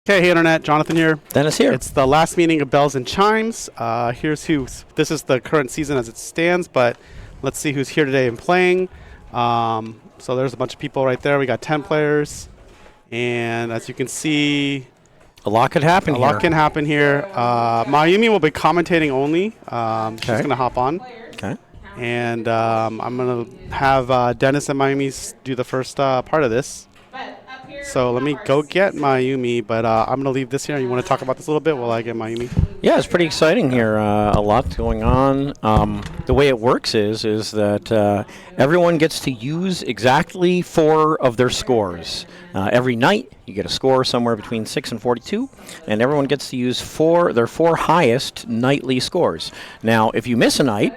Okay, hey Internet, Jonathan here. Dennis here. It's the last meeting of Bells and Chimes. Here's who. This is the current season as it stands, but let's see who's here today and playing. So there's a bunch of people right there. We got 10 players, and as you can see, a lot could happen here. A lot can happen here. Mayumi will be commentating only. She's going to hop on. Okay. And I'm going to have Dennis and Mayumi do the first part of this. So let me go get Mayumi, but I'm going to leave this here. You want to talk about this a little bit while I get Mayumi? Yeah, it's pretty exciting here. A lot going on. The way it works is that everyone gets to use exactly 4 of their scores. Every night, you get a score somewhere between 6 and 42, and everyone gets to use their 4 highest nightly scores. Now, if you miss a night,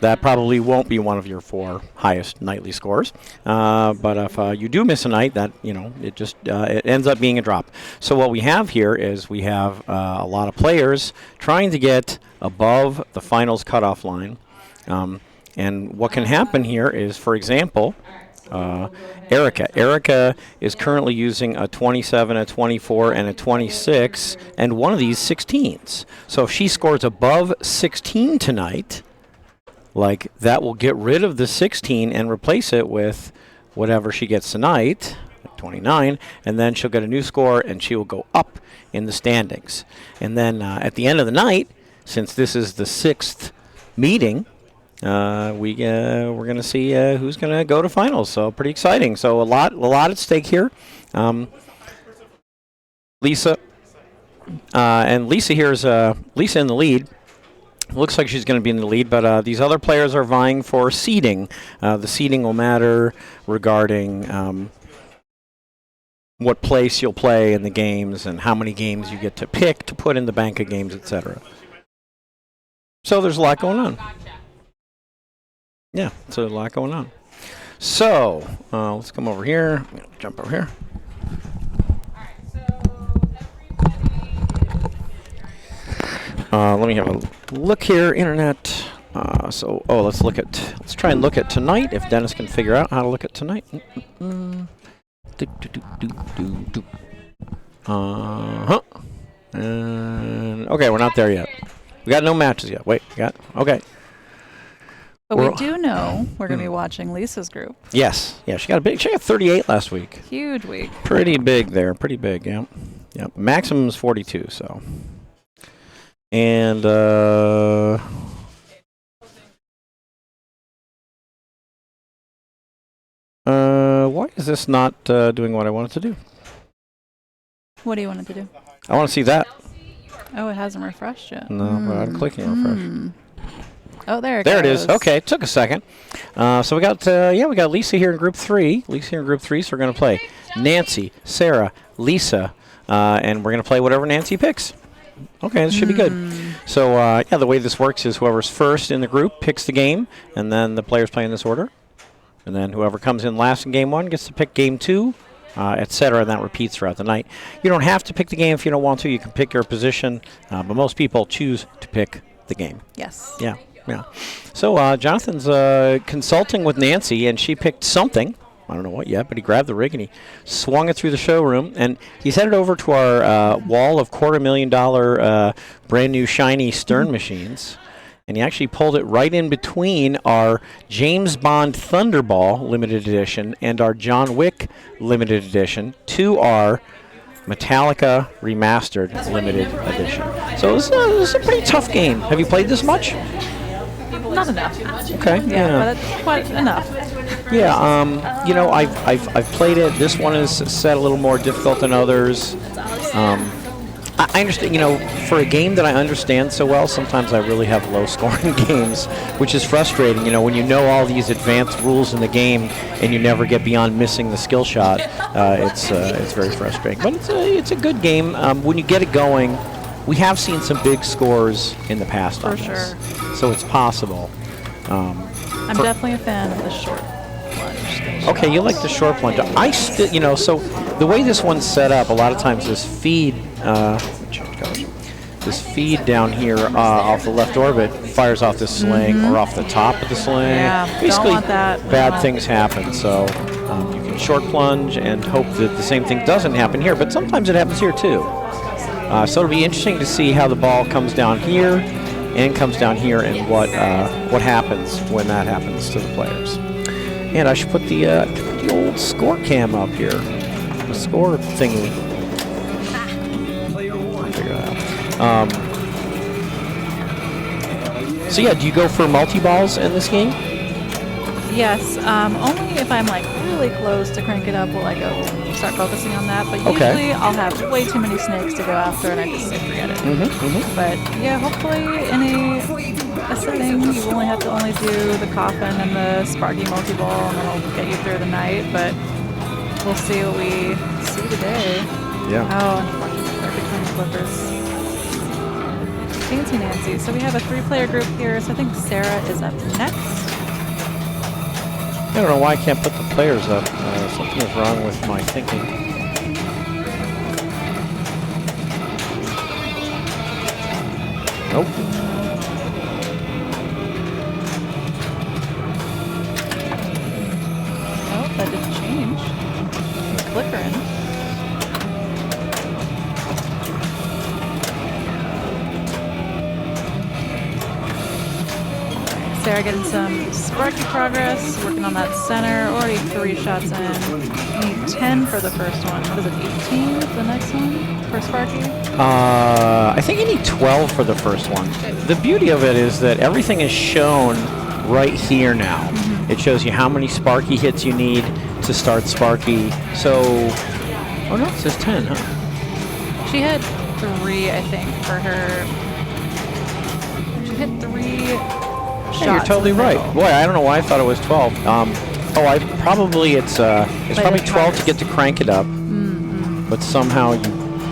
that probably won't be one of your 4 highest nightly scores. But if you do miss a night, that it ends up being a drop. So what we have here is we have a lot of players trying to get above the finals cutoff line. And what can happen here is, for example, Erica. Erica is currently using a 27, a 24, and a 26, and one of these 16s. So if she scores above 16 tonight, that will get rid of the 16 and replace it with whatever she gets tonight, 29, and then she'll get a new score and she will go up in the standings. And then at the end of the night, since this is the 6th meeting, we're going to see who's going to go to finals. So pretty exciting. So a lot at stake here. Lisa and Lisa here is Lisa in the lead. Looks like she's going to be in the lead, but these other players are vying for seeding. The seeding will matter regarding what place you'll play in the games and how many games you get to pick to put in the bank of games, etc. So there's a lot going on. Yeah, so a lot going on. So let's come over here. I'm going to jump over here. Let me have a look here, Internet. Let's try and look at tonight. If Dennis can figure out how to look at tonight. And okay, we're not there yet. We got no matches yet. Wait, okay. But we do know we're going to be watching Lisa's group. Yes, yeah, she got 38 last week. Huge week. Pretty big there, pretty big, yeah. Yep, maximum is 42, so. And why is this not doing what I want it to do? What do you want it to do? I want to see that. Oh, it hasn't refreshed yet. No, but I'm clicking refresh. Oh, there it goes. There it is. Okay, it took a second. So we got Lisa here in group 3. Lisa here in group 3, so we're going to play Nancy, Sarah, Lisa, and we're going to play whatever Nancy picks. Okay, this should be good. So, the way this works is whoever's first in the group picks the game, and then the players play in this order. And then whoever comes in last in game 1 gets to pick game 2, etc., and that repeats throughout the night. You don't have to pick the game if you don't want to. You can pick your position, but most people choose to pick the game. Yes. Yeah. So, Jonathan's consulting with Nancy, and she picked something. I don't know what yet, but he grabbed the rig and he swung it through the showroom, and he's headed over to our wall of $250,000 brand new shiny Stern machines, and he actually pulled it right in between our James Bond Thunderball limited edition and our John Wick limited edition to our Metallica Remastered limited edition. So this is a pretty tough game. Have you played this much? Not enough. Okay. Yeah, but it's quite enough. Yeah, I've played it. This one is set a little more difficult than others. I understand, for a game that I understand so well, sometimes I really have low-scoring games, which is frustrating. When you know all these advanced rules in the game and you never get beyond missing the skill shot, it's very frustrating. But it's a good game. When you get it going, we have seen some big scores in the past on this, so it's possible. I'm definitely a fan of the short plunge. Okay, you like the short plunge. I still, so the way this one's set up, a lot of times this feed, down here off the left orbit fires off this sling or off the top of the sling. Yeah, basically, don't want that. bad things happen. So you can short plunge and hope that the same thing doesn't happen here, but sometimes it happens here too. So it'll be interesting to see how the ball comes down here and comes down here and what happens when that happens to the players. And I should put the old score cam up here, the score thingy. Figure that out. So yeah, do you go for multi-balls in this game? Yes, only if I'm like really close to crank it up will I go start focusing on that. But usually I'll have way too many snakes to go after and I just say forget it. But yeah, hopefully in a setting you only have to do the coffin and the Sparky multi-ball and then it'll get you through the night. But we'll see what we see today. Yeah. Oh, and between flippers. Fancy Nancy. So we have a 3-player group here. So I think Sarah is up next. I don't know why I can't put the players up. Something is wrong with my thinking. Nope. Oh, that didn't change. Flickering. Sarah getting some Sparky progress, working on that center, already 3 shots in. Need 10 for the first one. What is it, 18 the next one for Sparky? I think you need 12 for the first one. The beauty of it is that everything is shown right here now. It shows you how many Sparky hits you need to start Sparky. So, oh no, it says 10, huh? She had 3, I think, for her. She hit 3. Yeah, you're totally right. Boy, I don't know why I thought it was 12. It's probably 12 to get to crank it up, but somehow you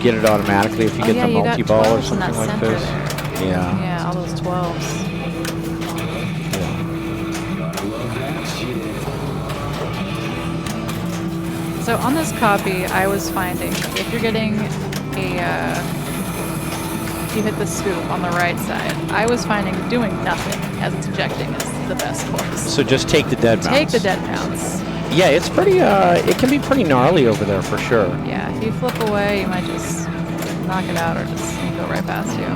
get it automatically if you get the multi-ball or something like this. There. Yeah, all those 12s. So on this copy, I was finding if you're getting you hit the scoop on the right side. I was finding doing nothing as it's ejecting is the best course. So just take the dead bounce. Take the dead bounce. Yeah, it's pretty, it can be pretty gnarly over there for sure. Yeah, if you flip away, you might just knock it out or just go right past you.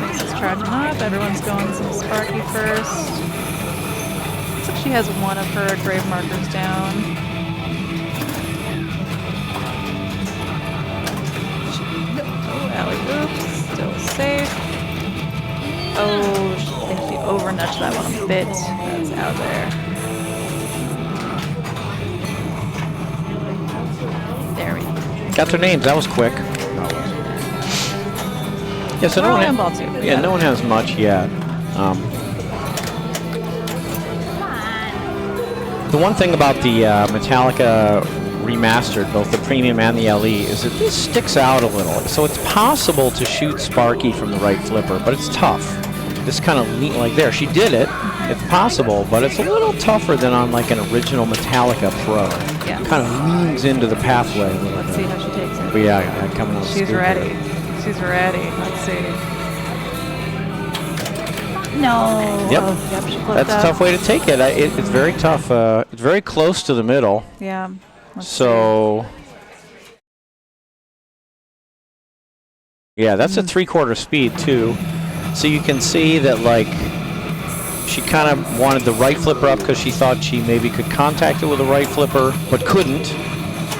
This is charging up. Everyone's going some Sparky first. Looks like she has one of her grave markers down. Alley-oops, still safe. Oh, I think she over-nudged that one a bit. That's out there. There we go. Got their names. That was quick. Yeah, so no one has much yet. The one thing about the Metallica remastered, both the premium and the LE, is that this sticks out a little. So it's possible to shoot Sparky from the right flipper, but it's tough. This kind of like there, she did it. It's possible, but it's a little tougher than on like an original Metallica Pro. Yeah. Kind of leans into the pathway. Let's see how she takes it. But yeah, coming on. She's ready. She's ready. Let's see. No. Yep. Oh, yep, she flipped That's up. a tough way to take it. It's very tough. It's very close to the middle. Yeah. So, yeah, that's a 3/4 speed too. So you can see that like she kind of wanted the right flipper up because she thought she maybe could contact it with the right flipper, but couldn't,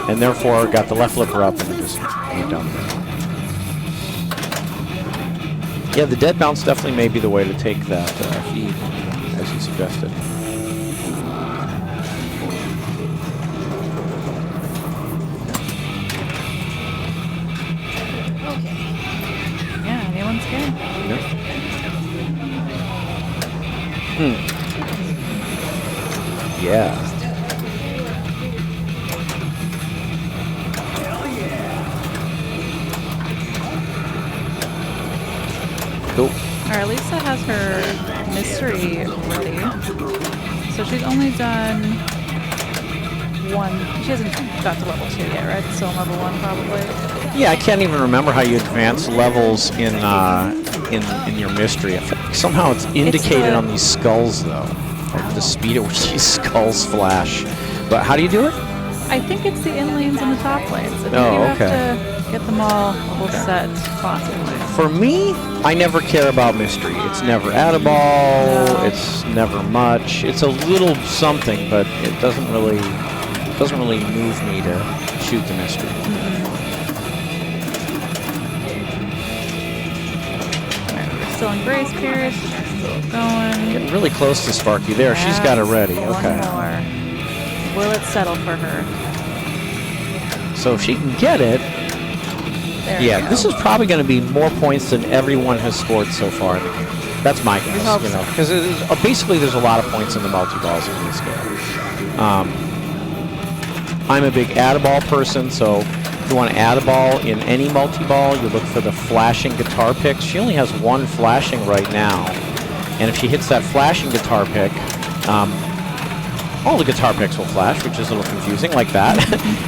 and therefore got the left flipper up and just went down there. Yeah, the dead bounce definitely may be the way to take that feed, as you suggested. Anyone's good. Yep. Yeah. Cool. All right, Lisa has her mystery ready. So she's only done 1. She hasn't got to level 2 yet, right? Still on level 1 probably. Yeah, I can't even remember how you advance levels in your mystery. I feel like somehow it's indicated on these skulls, though. the speed at which these skulls flash. But how do you do it? I think it's the in lanes and the top lanes. I think Oh, you okay. have to get them all set constantly. For me, I never care about mystery. It's never at a ball. No. It's never much. It's a little something, but it doesn't really move me to shoot the mystery. Alright, we're still in grace period. We're still going. Getting really close to Sparky there. She's got it ready. Okay. One more. Will it settle for her? So if she can get it, There we yeah, go. this is probably going to be more points than everyone has scored so far in the game. That's my guess, hope you know, so. because basically there's a lot of points in the multi-balls in this game. I'm a big add-a-ball person, so if you want to add a ball in any multi-ball, you look for the flashing guitar pick. She only has one flashing right now, and if she hits that flashing guitar pick, all the guitar picks will flash, which is a little confusing, like that.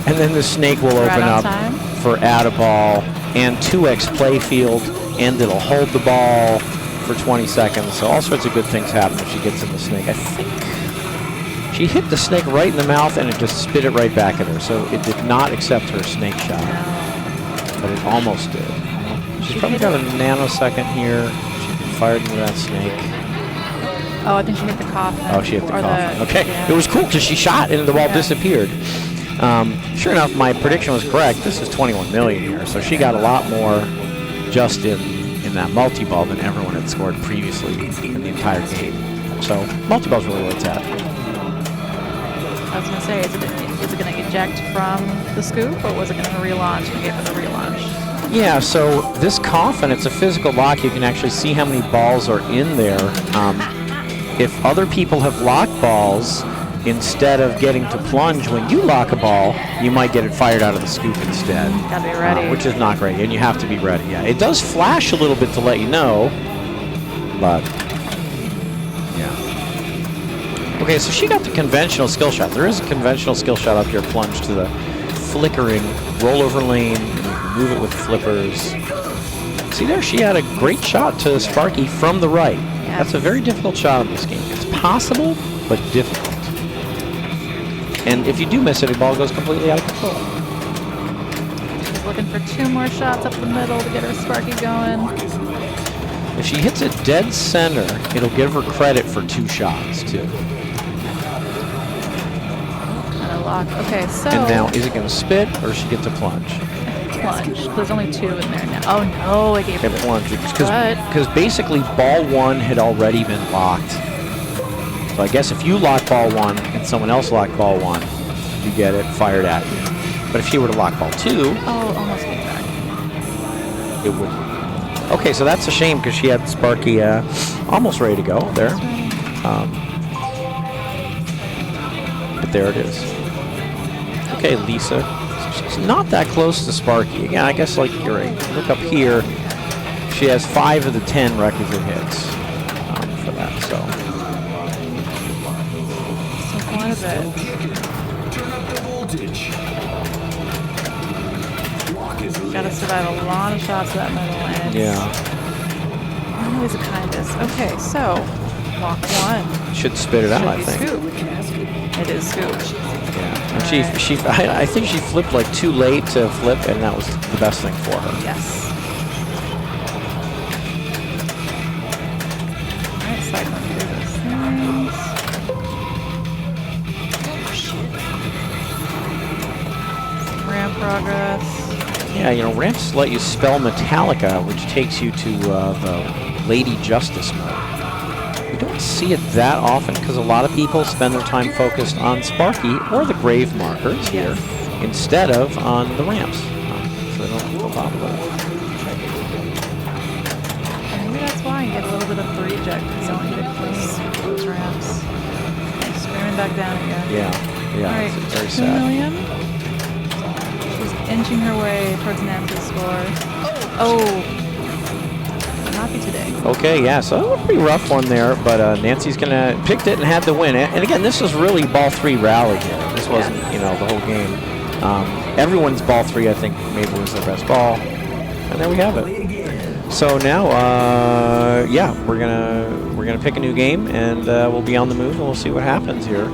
And then the snake will Right open on up time. for add a ball and 2x playfield, and it'll hold the ball for 20 seconds. So all sorts of good things happen if she gets in the snake. I think she hit the snake right in the mouth and it just spit it right back at her. So it did not accept her snake shot, but it almost did. She's probably got a nanosecond here. She fired into that snake. Oh, I think she hit the coffin. Oh, she hit the Or coffin. Okay, yeah. it was cool because she shot and the ball Yeah. disappeared. Sure enough, my prediction was correct. This is 21 million here, so she got a lot more just in that multi-ball than everyone had scored previously in the entire game. So multi-ball's really where it's at. I was going to say, is it going to eject from the scoop, or was it going to relaunch and give it a relaunch? Yeah, so this coffin, it's a physical lock. You can actually see how many balls are in there. If other people have locked balls, instead of getting to plunge when you lock a ball, you might get it fired out of the scoop instead. Gotta be ready. Which is not great, and you have to be ready. Yeah, it does flash a little bit to let you know, but yeah. Okay, so she got the conventional skill shot. There is a conventional skill shot up here, plunge to the flickering rollover lane, and you can move it with flippers. See there, she had a great shot to Sparky from the right. Yes. That's a very difficult shot in this game. It's possible, but difficult. And if you do miss it, the ball goes completely out of control. She's looking for 2 more shots up the middle to get her Sparky going. If she hits it dead center, it'll give her credit for 2 shots, too. Kind of lock. Okay, so. And now, is it going to spit, or does she get to plunge? Plunge. There's only 2 in there now. Oh no, I gave her Okay, the plunge. But- Because basically, ball 1 had already been locked. So I guess if you lock ball 1 and someone else locked ball 1, you get it fired at you. But if she were to lock ball 2, Oh, almost came back. it wouldn't. Okay, so that's a shame because she had Sparky almost ready to go there. But there it is. Okay, Lisa. She's not that close to Sparky. Again, I guess like you're right. Look up here. She has 5 of the 10 requisite hits for that. So Quite a bit. Gotta survive a lot of shots to that middle, and yeah, always a kindness. Okay, so walk 1. should spit it out. I Should be think. scoop. It is scoop. Yeah. And I think she flipped like too late to flip, and that was the best thing for her. Yes. Alright, cycling through those things. Some ramp progress. Yeah, you know, ramps let you spell Metallica, which takes you to the Lady Justice mode. We don't see it that often because a lot of people spend their time focused on Sparky or the grave markers here instead of on the ramps. So they don't go bother with it. Maybe that's why you get a little bit of the reject because you only get those ramps. Screaming back down again. Yeah, Alright, it's very 2 sad. million. She's inching her way towards Nancy's score. Oh! Not be today. Okay, yeah, so a pretty rough one there, but Nancy's gonna picked it and had to win it. And again, this was really ball 3 rally here. This wasn't, you know, the whole game. Everyone's ball 3, I think, maybe was their best ball. And there we have it. So now, yeah, we're gonna pick a new game, and we'll be on the move, and we'll see what happens here.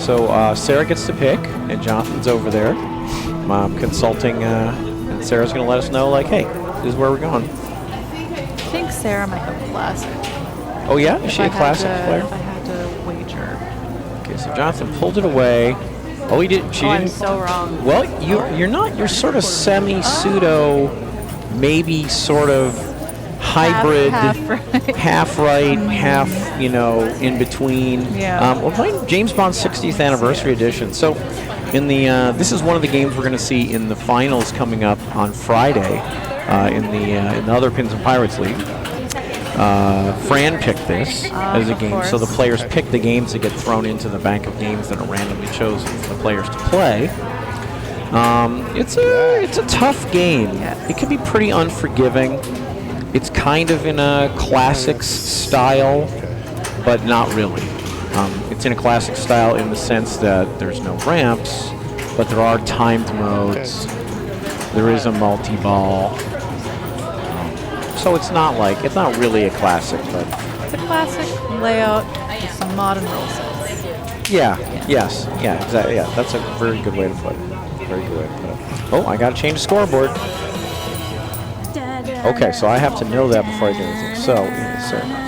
So Sarah gets to pick, and Jonathan's over there consulting, and Sarah's gonna let us know, like, hey, this is where we're going. I think Sarah might go classic. Oh yeah, is she a classic player? If I had to wager. Okay, so Jonathan pulled it away. Oh, he didn't. She didn't. I'm so wrong. Well, you're not. You're sort of semi-pseudo, maybe sort of hybrid, half right, half in between. Yeah. We're playing James Bond 60th Anniversary Edition. So, in the this is one of the games we're going to see in the finals coming up on Friday, in the other Pins and Pirates League. Fran picked this as a game, so the players pick the games that get thrown into the bank of games that are randomly chosen for the players to play. It's a tough game. Yes. It can be pretty unforgiving. It's kind of in a classics style, but not really. It's in a classic style in the sense that there's no ramps, but there are timed modes. There is a multi-ball. So it's not really a classic, but It's a classic layout with some modern rule sets. yes, exactly. Yeah, that's a very good way to put it. Very good way to put it. Oh, I got to change the scoreboard. Okay, so I have to know that before I do anything. So, yeah, Sarah.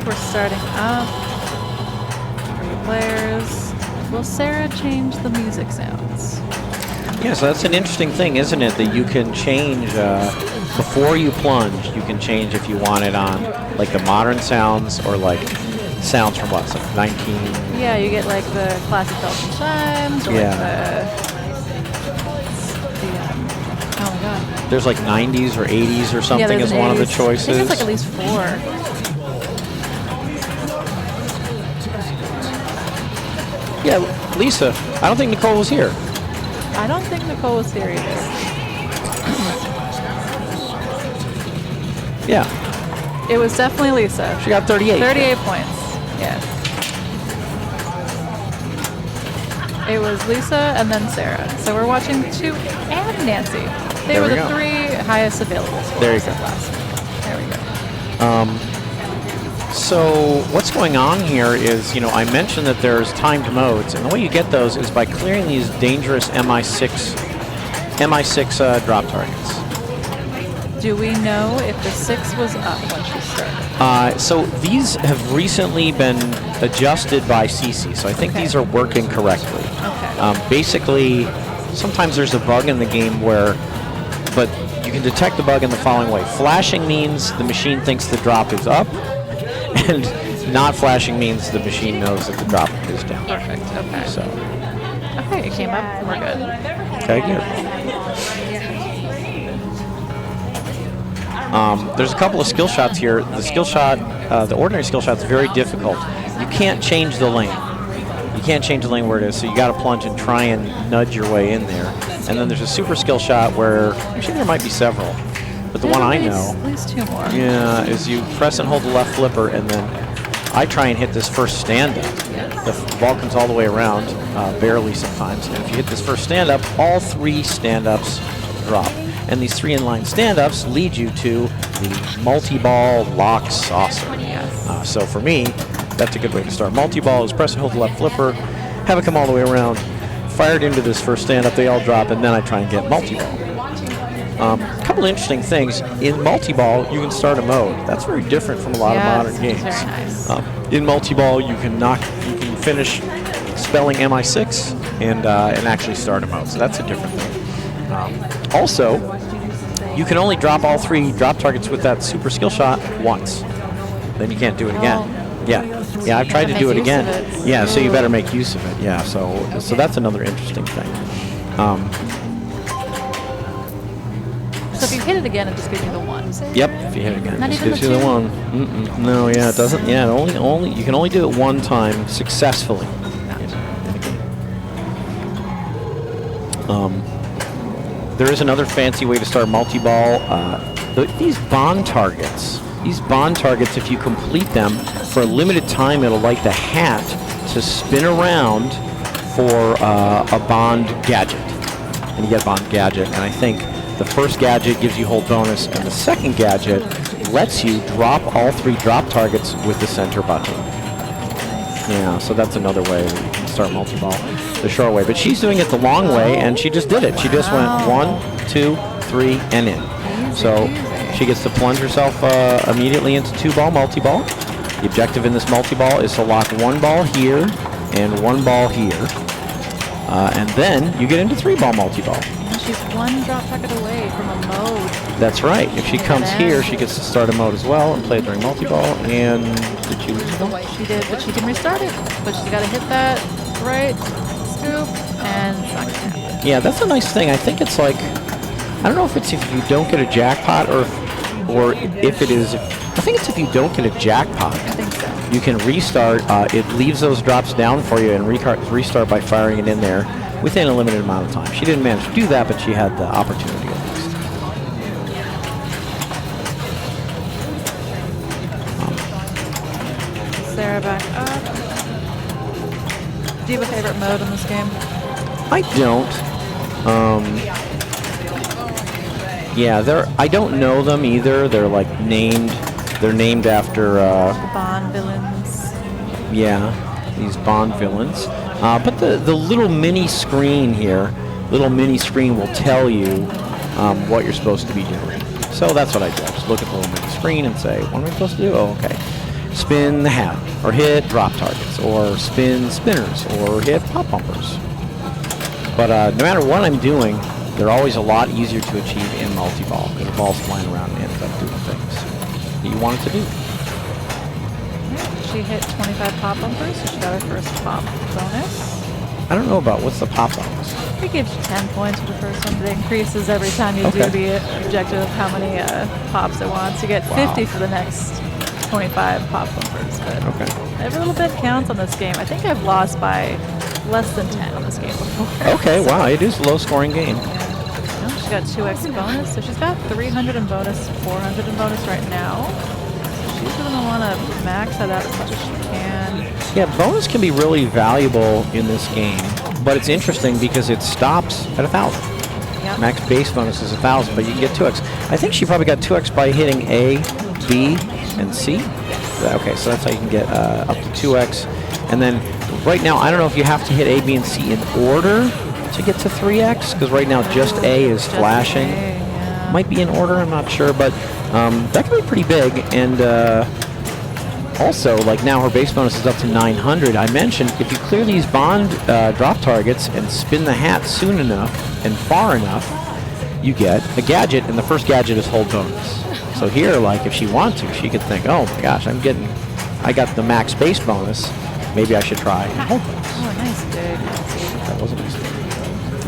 We're starting up. 3 players. Will Sarah change the music sounds? Yeah, so that's an interesting thing, isn't it? That you can change, before you plunge, you can change if you want it on, like, the modern sounds or, like, sounds from what, like 19... Yeah, you get, like, the classic bells and chimes or, like, oh, my God. There's, like, 90s or 80s or something there's as an one of the 80s. choices. I think it's, like, at least 4. Yeah, Lisa, I don't think Nicole was here. I don't think Nicole was here either. Yeah. It was definitely Lisa. She got 38. 38 points. Yes. It was Lisa and then Sarah. So we're watching 2 and Nancy. They were the 3 highest available scores. There you go. There we go. So what's going on here is, I mentioned that there's timed modes, and the way you get those is by clearing these dangerous MI6 drop targets. Do we know if the 6 was up when she started? So these have recently been adjusted by CC, so I think these are working correctly. Okay. Basically, sometimes there's a bug in the game but you can detect the bug in the following way. Flashing means the machine thinks the drop is up, and not flashing means the machine knows that the drop is down. Perfect. Okay. So. Okay, it came up. We're good. Okay, good. There's a couple of skill shots here. The skill shot, the ordinary skill shot is very difficult. You can't change the lane. You can't change the lane where it is, so you got to plunge and try and nudge your way in there. And then there's a super skill shot where, actually there might be several, but the one I know, At least 2 more. yeah, is you press and hold the left flipper, and then I try and hit this first stand-up. The ball comes all the way around, barely sometimes, and if you hit this first stand-up, all 3 stand-ups drop. And these 3 inline stand-ups lead you to the multi-ball lock saucer. Yes. So for me, that's a good way to start. Multi-ball is press and hold the left flipper, have it come all the way around, fired into this first stand-up, they all drop, and then I try and get multi-ball. A couple of interesting things. In multi-ball, you can start a mode. That's very different from a lot of modern games. Very nice. In multi-ball, you can finish spelling MI6 and actually start a mode. So that's a different thing. Also, you can only drop all 3 drop targets with that super skill shot once. Then you can't do it again. Yeah, I've tried to do it again. Yeah, so you better make use of it. Yeah, so that's another interesting thing. So if you hit it again, it just gives you the 1. Yep, if you hit it again, Not it just even gives the you the 2? 1. No, yeah, it doesn't. Yeah, only you can only do it one time successfully. There is another fancy way to start multi-ball. These bond targets. These bond targets, if you complete them for a limited time, it'll light the hat to spin around for a bond gadget, and you get a bond gadget. And I think the first gadget gives you hold bonus, and the second gadget lets you drop all 3 drop targets with the center button. Yeah, so that's another way that you can start multi-ball the short way. But she's doing it the long way, and she just did it. She just went 1, 2, 3, and in. So she gets to plunge herself immediately into 2-ball multi-ball. The objective in this multi-ball is to lock 1 ball here and 1 ball here. And then you get into 3-ball multi-ball. And she's 1 drop target away from a mode. That's right. If she comes here, she gets to start a mode as well and play during multi-ball. And did she lose the ball? She did, but she can restart it. But she's got to hit that right scoop, and it's not going to happen. Yeah, that's a nice thing. I think it's like, I don't know if it's if you don't get a jackpot or if it is, I think it's if you don't get a jackpot. I think so. You can restart. It leaves those drops down for you and restart by firing it in there within a limited amount of time. She didn't manage to do that, but she had the opportunity at least. Sarah back up. Do you have a favorite mode in this game? I don't. Yeah, I don't know them either. They're like named. They're named after. The Bond villains. Yeah, these Bond villains. But the little mini screen here, will tell you what you're supposed to be doing. So that's what I do. I just look at the little mini screen and say, what am I supposed to do? Oh, okay. Spin the hat, or hit drop targets, or spin spinners, or hit pop bumpers. But no matter what I'm doing, they're always a lot easier to achieve in multi-ball, because the ball's flying around and ends up doing things that you want it to do. She hit 25 pop bumpers, so she got her first pop bonus. I don't know about what's the pop bonus. It gives you 10 points for the first one, but it increases every time you do the objective of how many pops it wants. You get 50 for the next 25 pop bumpers. But every little bit counts on this game. I think I've lost by less than 10 on this game before. Okay, wow, it is a low-scoring game. Yeah. She's got 2x bonus, so she's got 300 in bonus, 400 in bonus right now. So she's going to want to max that out as much as she can. Yeah, bonus can be really valuable in this game, but it's interesting because it stops at 1,000. Yep. Max base bonus is 1,000, but you can get 2x. I think she probably got 2x by hitting A, B, and C. Okay, so that's how you can get up to 2x. And then right now, I don't know if you have to hit A, B, and C in order to get to 3x, because right now just A is Just flashing. A, yeah. Might be in order, I'm not sure, but that can be pretty big. And also, like now her base bonus is up to 900. I mentioned if you clear these bond drop targets and spin the hat soon enough and far enough, you get a gadget, and the first gadget is hold bonus. So here, like if she wants to, she could think, oh my gosh, I got the max base bonus. Maybe I should try hold bonus. Oh, nice dig. That was a nice dig.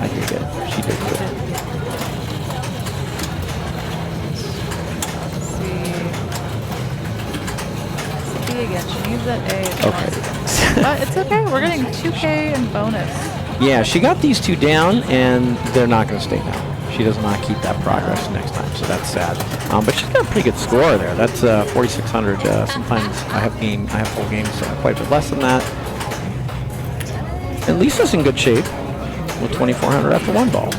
I did good. She did good. Again, she needs that A. Okay. But it's okay. We're getting 2K in bonus. Yeah, she got these 2 down, and they're not going to stay down. She does not keep that progress next time, so that's sad. But she's got a pretty good score there. That's 4,600. Sometimes I have full games quite a bit less than that. And Lisa's in good shape with 2,400 after 1 ball.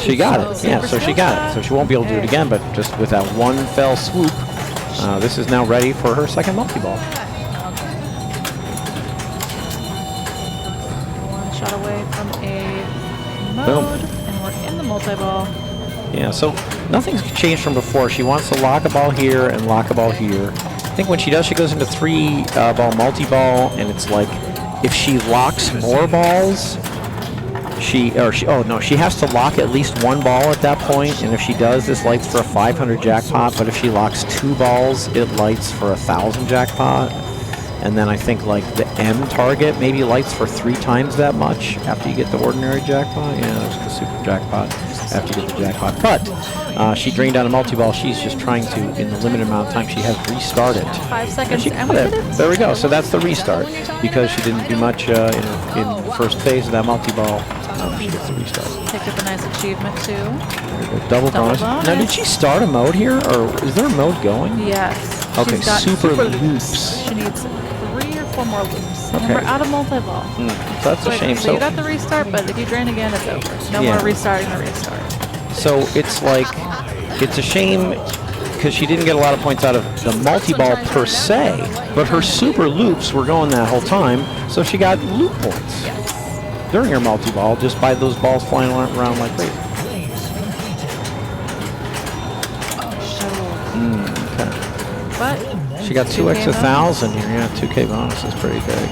She got it. Yeah, so she got it. So she won't be able to do it again, but just with that one fell swoop, this is now ready for her second multi-ball. One shot away from a mode, Boom. and we're in the multi-ball. Yeah, so nothing's changed from before. She wants to lock a ball here and lock a ball here. I think when she does, she goes into 3-ball multi-ball, and it's like if she locks more balls, she has to lock at least 1 ball at that point, and if she does, this lights for a 500 jackpot, but if she locks 2 balls, it lights for 1,000 jackpot. And then I think like the M target maybe lights for 3 times that much after you get the ordinary jackpot. Yeah, there's the super jackpot after you get the jackpot. But she drained out a multi-ball. She's just trying to, in the limited amount of time she has, restart it. 5 seconds. And we did it. There we go. So that's the restart. Because she didn't do much in the first phase of that multi-ball. She gets the restart. Picked up a nice achievement too. Double bonus. Now, did she start a mode here, or is there a mode going? Yes. Okay, She's got super loops. She needs 3 or 4 more loops. Okay. And we're out of multi-ball. So that's a shame. So you got the restart, but if you drain again, it's over. No more restarting the restart. So it's like, it's a shame because she didn't get a lot of points out of the multi-ball per se, but her super loops were going that whole time, so she got loop points during her multi-ball just by those balls flying around like crazy. Okay. But She got 2 extra 1,000 here. Yeah, 2K bonus is pretty big.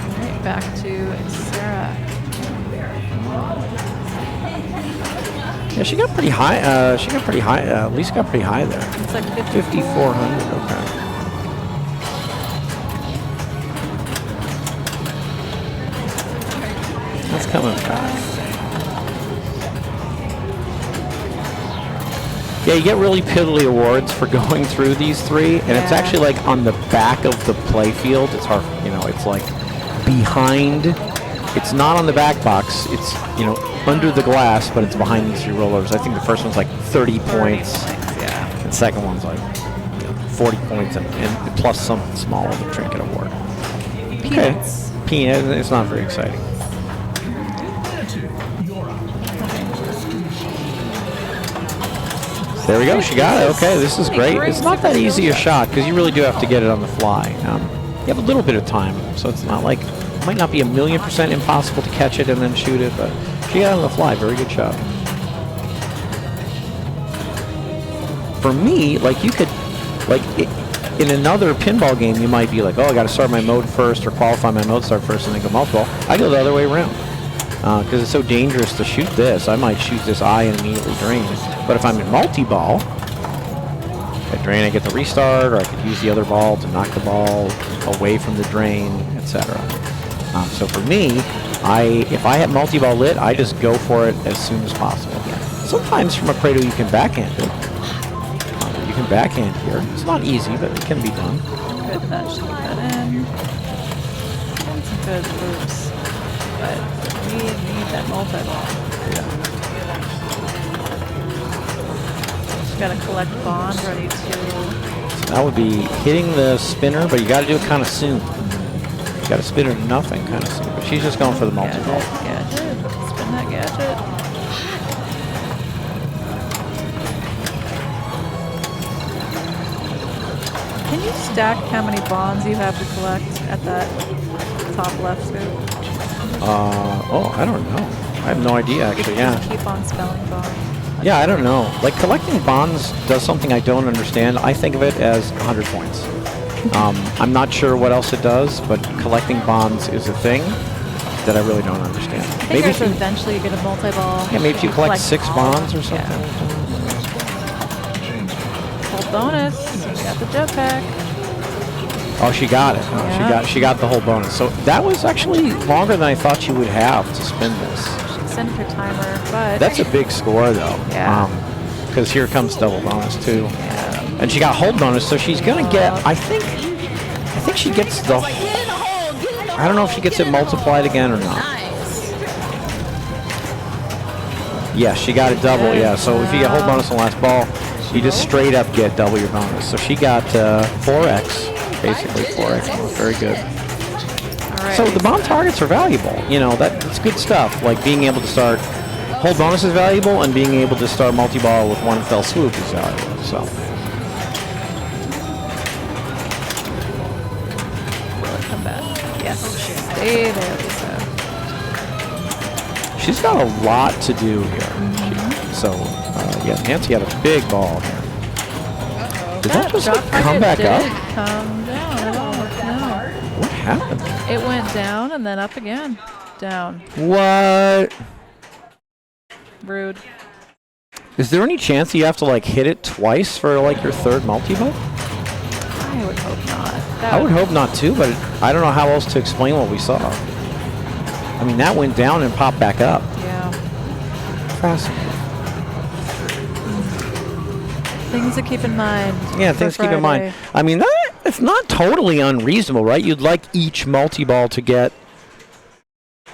All right, back to Sarah. Yeah, she got pretty high. At least got pretty high there. It's like 5,400. Okay. That's coming fast. Yeah, you get really piddly awards for going through these 3, and it's actually like on the back of the play field. It's hard, it's like behind. It's not on the back box. It's, under the glass, but it's behind these 3 rollers. I think the first one's like 30 points. Yeah. And the second one's like 40 points and plus something small with a trinket award. Peanuts. Okay. Peanuts. It's not very exciting. There we go. She got it. Okay, this is great. It's not that easy a shot because you really do have to get it on the fly. You have a little bit of time, so it's not like, it might not be 1,000,000% impossible to catch it and then shoot it, but she got it on the fly. Very good shot. For me, like you could, in another pinball game, you might be like, oh, I got to start my mode first or qualify my mode start first and then go multiple. I go the other way around. Because it's so dangerous to shoot this. I might shoot this eye and immediately drain. But if I'm in multi-ball, I drain, I get the restart, or I could use the other ball to knock the ball away from the drain, etc. So for me, if I have multi-ball lit, I just go for it as soon as possible. Sometimes from a Prado you can backhand it. You can backhand here. It's not easy, but it can be done. Good touch, keep that in. And some good loops. But we need that multi-ball. Yeah. Just gotta collect bond ready to. So that would be hitting the spinner, but you gotta do it kind of soon. You gotta spin it to nothing kind of soon. But she's just going for the multi-ball. Gadget. Spin that gadget. Can you stack how many bonds you have to collect at that top left scoop? I don't know. I have no idea, actually, yeah. Keep on spelling bonds. Yeah, I don't know. Like, collecting bonds does something I don't understand. I think of it as 100 points. I'm not sure what else it does, but collecting bonds is a thing that I really don't understand. I think maybe eventually you get a multi-ball. Yeah, maybe if you collect 6 bonds or something. Full bonus. You got the jetpack. Oh, she got it. Oh, she got the whole bonus. So that was actually longer than I thought she would have to spin this. She extended her timer, but that's a big score though. Yeah. Because here comes double bonus too. Yeah. And she got hold bonus, so she's gonna get. I think she gets the. I don't know if she gets it multiplied again or not. Yeah, she got it double. Yeah. So if you get hold bonus on the last ball, you just straight up get double your bonus. So she got 4x. Basically 4x. Very good. Right. So the bomb targets are valuable. That's good stuff. Like being able to start hold bonus is valuable, and being able to start multi-ball with one fell swoop is valuable. So. Will it come back? Yes. Stay there, Lisa. She's got a lot to do here. Yeah, Nancy had a big ball here. Did that just come back up? Come down at all. No. What happened? It went down and then up again. Down. What? Rude. Is there any chance you have to like hit it twice for like your third multi-vote? I would hope not. I would hope not too, but I don't know how else to explain what we saw. I mean, that went down and popped back up. Yeah. Fascinating. Things to keep in mind. Yeah, things to keep in mind. I mean, it's not totally unreasonable, right? You'd like each multi-ball to get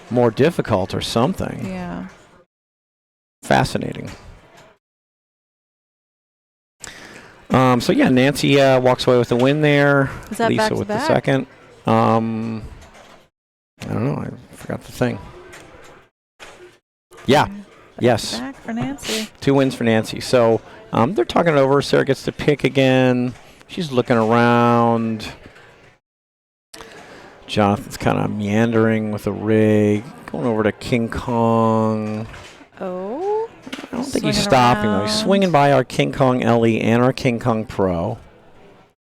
more difficult or something. Yeah. Fascinating. So yeah, Nancy walks away with the win there. Is that Lisa back to with back? the second. I don't know. I forgot the thing. Yeah. Yes. Back for Nancy. 2 wins for Nancy. So they're talking it over. Sarah gets to pick again. She's looking around. Jonathan's kind of meandering with a rig. Going over to King Kong. Oh. I don't think he's stopping, though. He's swinging by our King Kong LE and our King Kong Pro.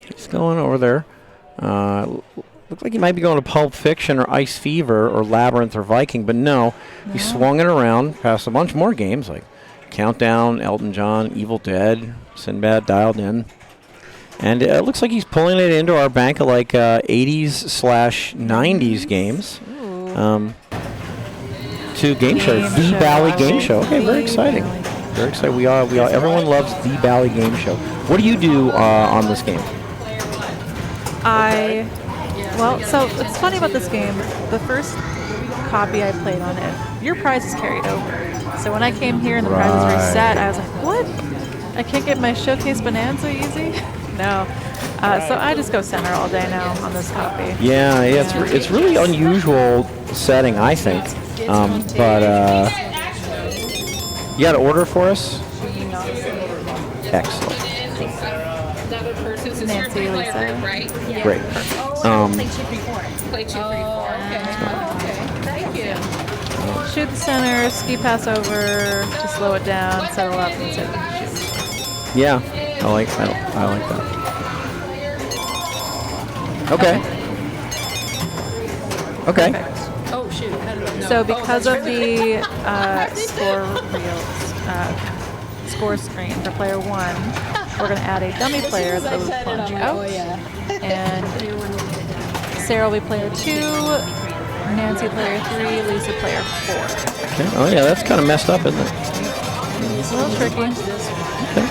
He's going over there. Looks like he might be going to Pulp Fiction or Ice Fever or Labyrinth or Viking, but no. He swung it around past a bunch more games like Countdown, Elton John, Evil Dead, Sinbad Dialed In. And it looks like he's pulling it into our bank of like 80s/90s games. To Game Show, The Bally Game Show. Okay, very exciting. Very exciting. We all. Everyone loves The Bally Game Show. What do you do on this game? Well, so it's funny about this game. The first copy I played on it, your prizes carried over. So when I came here and the prizes reset, I was like, what? I can't get my Showcase Bonanza easy? No. So I just go center all day now on this copy. Yeah, it's really unusual setting, I think. But you got an order for us? Excellent. Nancy, Lisa. Great. Shoot the center, ski pass over to slow it down, settle up, and shoot. Yeah, I like that. Okay. Okay. Oh shoot! So because of the score screen for player 1, we're going to add a dummy player that will punch out. And Sarah will be player 2, Nancy player 3, Lisa player 4. Okay. Oh yeah, that's kind of messed up, isn't it? It's a little tricky. Okay.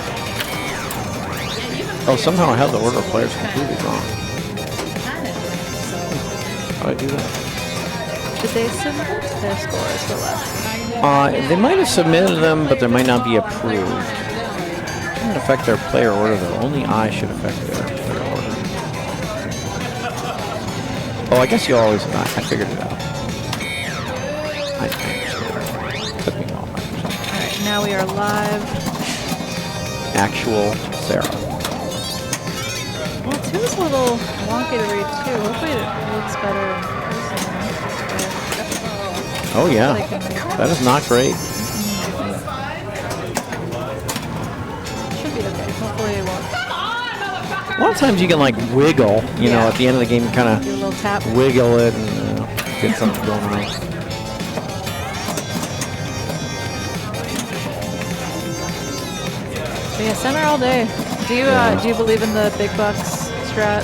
Oh, somehow I have the order of players completely wrong. How did I do that? Did they submit their scores for last game? They might have submitted them, but they might not be approved. It shouldn't affect their player order, though. Only I should affect their player order. Oh, I guess you always... I figured it out. I understand. Took me a while. Alright, now we are live. Actual Sarah. Well, 2 is a little wonky to read, too. Hopefully it looks better in person. Oh, yeah. That is not great. Should be okay. Hopefully it won't. A lot of times you can, like, wiggle, you know, at the end of the game, you kind Do a little tap. of wiggle it and get something going on. But yeah, center all day. Do you believe in the big bucks strat?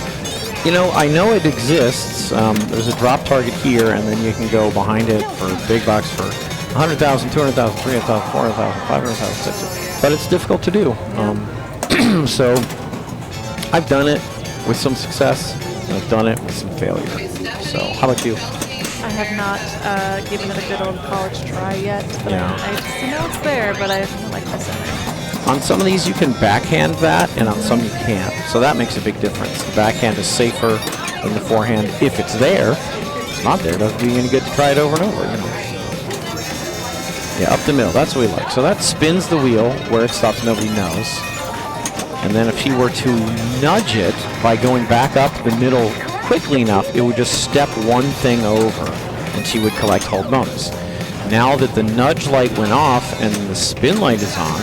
You know, I know it exists. There's a drop target here, and then you can go behind it for big bucks for 100,000, 200,000, 300,000, 400,000, 500,000, 600,000. But it's difficult to do. So I've done it with some success, and I've done it with some failure. So how about you? I have not given it a good old college try yet. But Yeah. I just know it's there, but I don't like the center. On some of these, you can backhand that, and on some you can't. So that makes a big difference. The backhand is safer than the forehand if it's there. If it's not there, it doesn't do you any good to try it over and over, you know. Yeah, up the middle, that's what we like. So that spins the wheel. Where it stops, nobody knows. And then if she were to nudge it by going back up the middle quickly enough, it would just step one thing over, and she would collect hold bonus. Now that the nudge light went off and the spin light is on,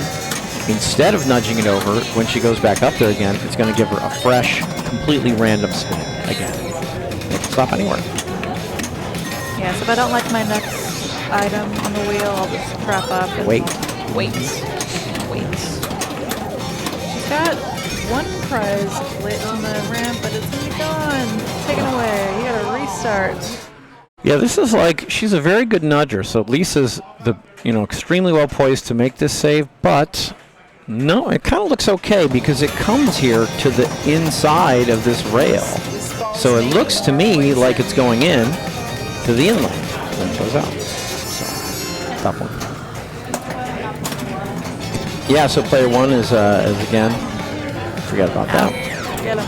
instead of nudging it over, when she goes back up there again, it's going to give her a fresh, completely random spin again. It can stop anywhere. Yeah, so if I don't like my next item on the wheel, I'll just trap up and Wait. wait. She's got one prize lit on the ramp, but it's gonna be gone. Taken away. You gotta restart. Yeah, this is like, she's a very good nudger, so Lisa's extremely well poised to make this save, but no, it kind of looks okay because it comes here to the inside of this rail. So it looks to me like it's going in to the inlane. Then it goes out. So, top one. Yeah, so player one is again, forget about that. Get him.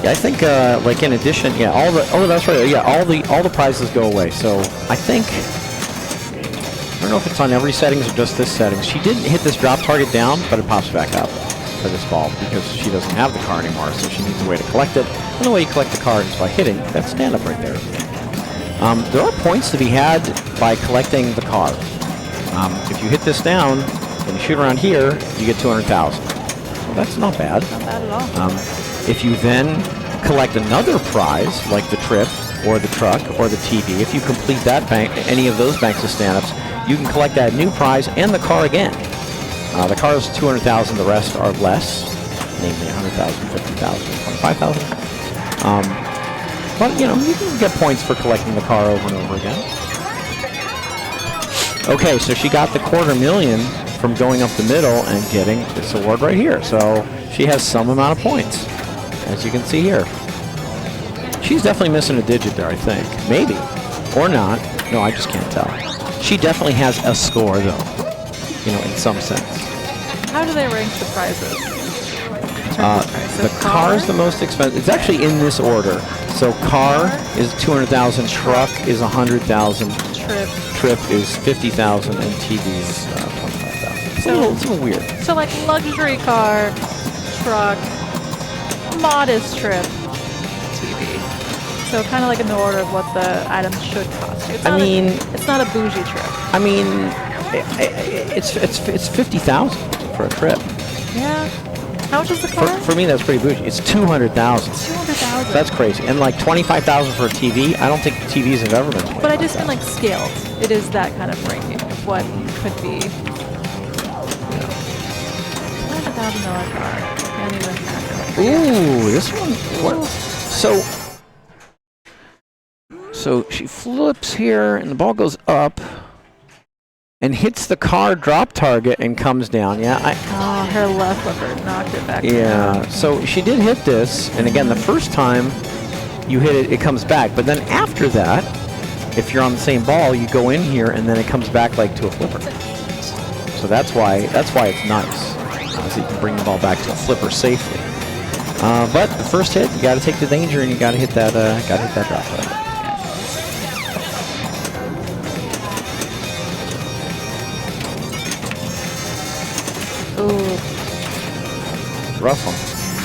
Yeah, I think like in addition, yeah, that's right. Yeah, all the prizes go away. So I think, I don't know if it's on every settings or just this settings. She didn't hit this drop target down, but it pops back up for this ball because she doesn't have the car anymore, so she needs a way to collect it. And the way you collect the car is by hitting that stand up right there. There are points to be had by collecting the car. If you hit this down and you shoot around here, you get 200,000. So that's not bad. Not bad at all. If you then collect another prize, like the trip or the truck or the TV, if you complete that bank, any of those banks of stand-ups, you can collect that new prize and the car again. The car is 200,000. The rest are less, namely 100,000, 50,000, 25,000. But you can get points for collecting the car over and over again. Okay, so she got the $250,000 from going up the middle and getting this award right here. So she has some amount of points, as you can see here. She's definitely missing a digit there, I think. Maybe. Or not. No, I just can't tell. She definitely has a score, though, in some sense. How do they rank the prizes? The car is the most expensive. It's actually in this order. So car is 200,000, truck is 100,000, trip is 50,000, and TV is 25,000. It's a little weird. So like luxury car, truck, modest trip, TV. So kind of like in the order of what the items should cost you. It's not a bougie trip. I mean, it's 50,000 for a trip. Yeah. How much is the car? For me, that's pretty bougie. It's 200,000. 200,000. That's crazy. And like 25,000 for a TV. I don't think TVs have ever been 25,000. But I just mean like scaled. It is that kind of ranking of what could be. $200,000 car. Can't even calculate. Ooh, this one. What? So she flips here, and the ball goes up. And hits the car drop target and comes down. Yeah, her left flipper knocked it back. Yeah, so she did hit this, and again, the first time you hit it, it comes back. But then after that, if you're on the same ball, you go in here, and then it comes back like to a flipper. So that's why it's nice, so you can bring the ball back to a flipper safely. But the first hit, you got to take the danger, and you got to hit that drop target. Ooh. Rough one.